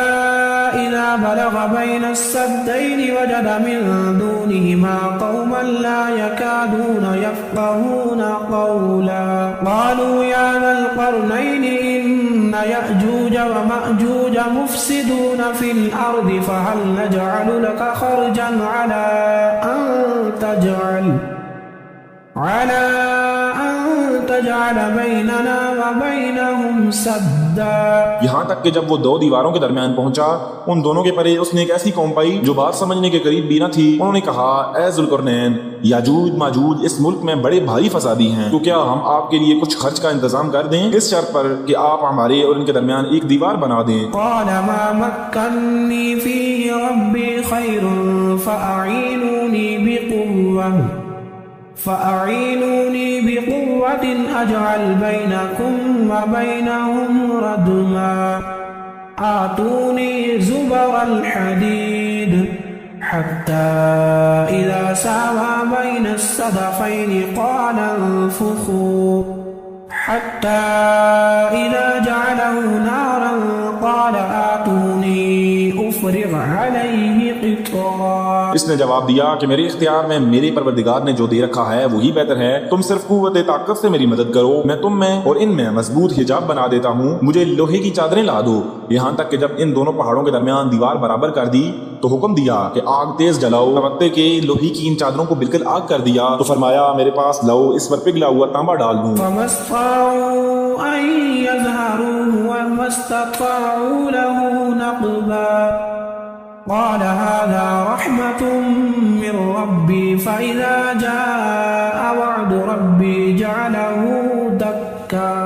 إذا بلغ بين السدين وجد من دونهما قوما لا يكادون يفقهون قولا قالوا يا ذا القرنين إن يأجوج ومأجوج مفسدون في الأرض فهل نجعل لك خرجا على أن تجعل بيننا وبينهم سدا.
یہاں تک کہ جب وہ 2 دیواروں کے درمیان پہنچا ان دونوں کے پرے اس نے ایک ایسی قوم پائی جو بات سمجھنے کے قریب بھی نہ تھی. انہوں نے کہا اے ذوالقرنین یاجوج ماجوج اس ملک میں بڑے بھاری فسادی ہیں تو کیا ہم آپ کے لیے کچھ خرچ کا انتظام کر دیں اس شرط پر کہ آپ ہمارے اور ان کے درمیان ایک دیوار بنا دیں.
قال ما مكنني فيه ربي خير فأعينوني بقوة أجعل بينكم وبينهم ردما. آتوني زبر الحديد حتى إذا ساوى بين الصدفين قال انفخوا حتى إذا جعله نارا قال آتوني أفرغ عليه قطرا.
اس نے جواب دیا کہ میرے اختیار میں میرے پروردگار نے جو دے رکھا ہے وہی بہتر ہے. تم صرف قوت طاقت سے میری مدد کرو، میں تم میں اور ان میں مضبوط حجاب بنا دیتا ہوں. مجھے لوہے کی چادریں لا دو. یہاں تک کہ جب ان دونوں پہاڑوں کے درمیان دیوار برابر کر دی تو حکم دیا کہ آگ تیز جلاؤ. وقت کے لوہے کی ان چادروں کو بالکل آگ کر دیا تو فرمایا میرے پاس لاؤ، اس پر پگھلا ہوا تانبا ڈال دوں.
فما استطاعوا أن يظهروه وما استطاعوا له نقبا. قال هذا رحمة من ربي فإذا جاء وعد ربي جعله دكا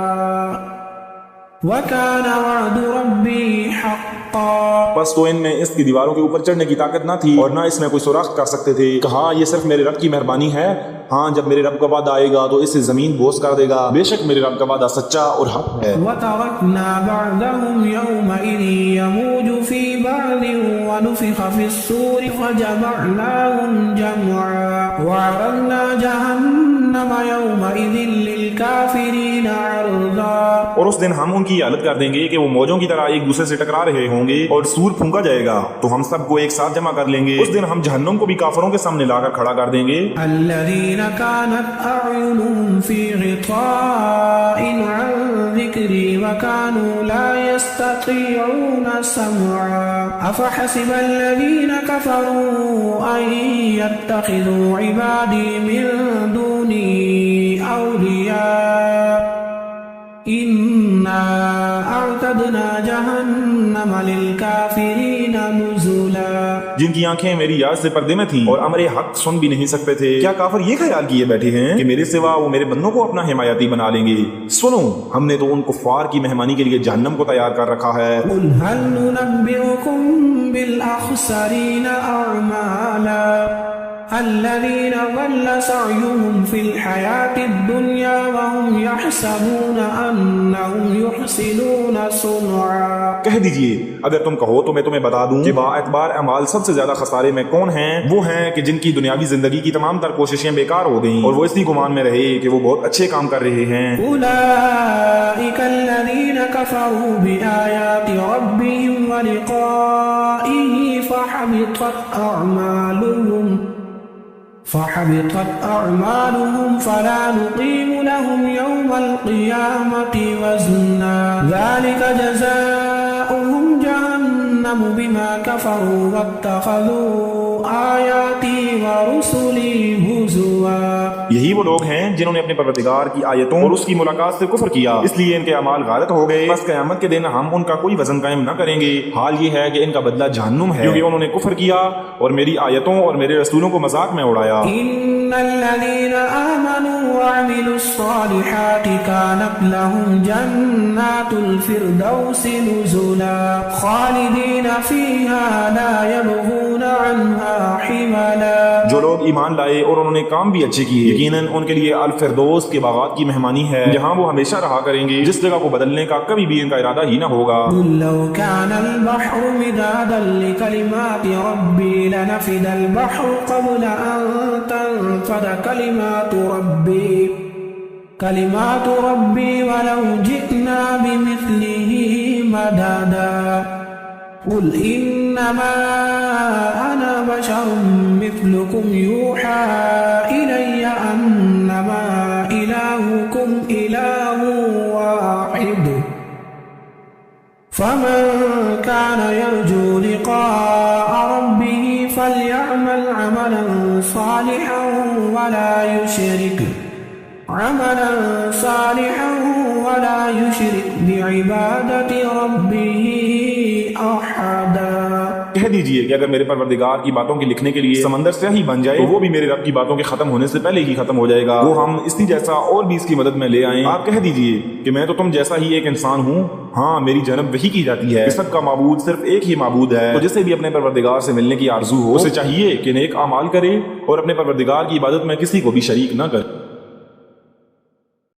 وكان وعد ربي حقا.
بس تو ان میں اس کی دیواروں کے اوپر چڑھنے کی طاقت نہ تھی اور نہ اس میں کوئی سوراخ کر سکتے تھے. کہا یہ صرف میرے رب کی مہربانی ہے. ہاں جب میرے رب کا وعدہ آئے گا تو اسے زمین بوس کر دے گا. بے شک میرے رب کا وعدہ سچا اور حق ہے.
وتركنا بعضهم يومئذ يموج في بعض ونفخ في الصور فجمعناهم جمعا وعرضنا جهنم يومئذ للكافرين عرضا.
اور اس دن ہم ان کی حالت کر دیں گے کہ وہ موجوں کی طرح ایک دوسرے سے ٹکرا رہے ہوں گے اور سور پھونکا جائے گا تو ہم سب کو ایک ساتھ جمع کر لیں گے. اس دن ہم جہنم کو بھی کافروں کے سامنے لا کر کھڑا کر دیں گے.
الذين كانت أعينهم في غطاء عن ذكري وكانوا لا يستطيعون سمعا أفحسب الذين كفروا أن يتخذوا عبادي من دوني أولياء إنا أعتدنا جهنم للكافرين نزلا.
جن کی آنکھیں میری یاد سے پردے میں تھیں اور امر حق سن بھی نہیں سکتے تھے، کیا کافر یہ خیال کیے بیٹھے ہیں کہ میرے سوا وہ میرے بندوں کو اپنا حمایتی بنا لیں گے؟ سنو، ہم نے تو ان کفار کی مہمانی کے لیے جہنم کو تیار کر رکھا ہے.
قل هل ننبئكم بالأخسرين أعمالا الذين ضل سعيهم في الحياة الدنيا وهم يحسبون أنهم يحسنون صنعا.
کہہ دیجئے اگر تم کہو تو میں تمہیں بتا دوں کہ با اعتبار اعمال سب سے زیادہ خسارے میں کون ہیں. وہ ہیں کہ جن کی دنیاوی زندگی کی تمام تر کوششیں بیکار ہو گئیں اور وہ اسی گمان میں رہے کہ وہ بہت اچھے کام کر رہے ہیں.
أولئك الذين كفروا بآيات ربهم ولقائه فحبطت أعمالهم فلا نقيم لهم يوم القيامة وزنا ذلك جزاؤهم جهنم بما كفروا واتخذوا آياتي ورسلي هزوا.
یہی وہ لوگ ہیں جنہوں نے اپنے پروردگار کی آیتوں اور اس کی ملاقات سے کفر کیا، اس لیے ان کے اعمال غارت ہو گئے. بس قیامت کے دن ہم ان کا کوئی وزن قائم نہ کریں گے. حال یہ ہے کہ ان کا بدلہ جہنم ہے کیونکہ انہوں نے کفر کیا اور میری آیتوں اور میرے رسولوں کو مذاق میں اڑایا.
إن الذين آمنوا وعملوا الصالحات كانت لهم جنات الفردوس نزلا خالدين فيها لا يبغون عنها حولا.
جو لوگ ایمان لائے اور انہوں نے کام بھی اچھے کیے، یقیناً ان کے لیے الفردوس کے باغات کی مہمانی ہے جہاں وہ ہمیشہ رہا کریں گے، جس جگہ کو بدلنے کا کبھی بھی ان کا ارادہ ہی نہ ہوگا.
قل لو كان البحر مدادا لكلمات ربي لنفد البحر قبل أن تنفد كلمات ربي ولو جئنا بمثله مددا. قل إنما أنا بشر مثلكم يوحى إلي أنما إلهكم إله واحد فمن كان يرجو لقاء ربه فليعمل عملا صالحا ولا يشرك بعبادة ربه أحدا.
کہہ دیجئے کہ اگر میرے پروردگار کی باتوں کے لکھنے کے لیے سمندر سے ہی بن جائے تو وہ بھی میرے رب کی باتوں کے ختم ہونے سے پہلے ہی ختم ہو جائے گا. وہ ہم اسی جیسا اور بھی اس کی مدد میں لے آئیں. آپ کہہ دیجئے کہ میں تو تم جیسا ہی ایک انسان ہوں. ہاں میری جانب وحی کی جاتی ہے. سب کا معبود صرف ایک ہی معبود ہے. تو جسے بھی اپنے پروردگار سے ملنے کی آرزو ہو اسے چاہیے کہ نیک اعمال کرے اور اپنے پروردگار کی عبادت میں کسی کو بھی شریک نہ کرے.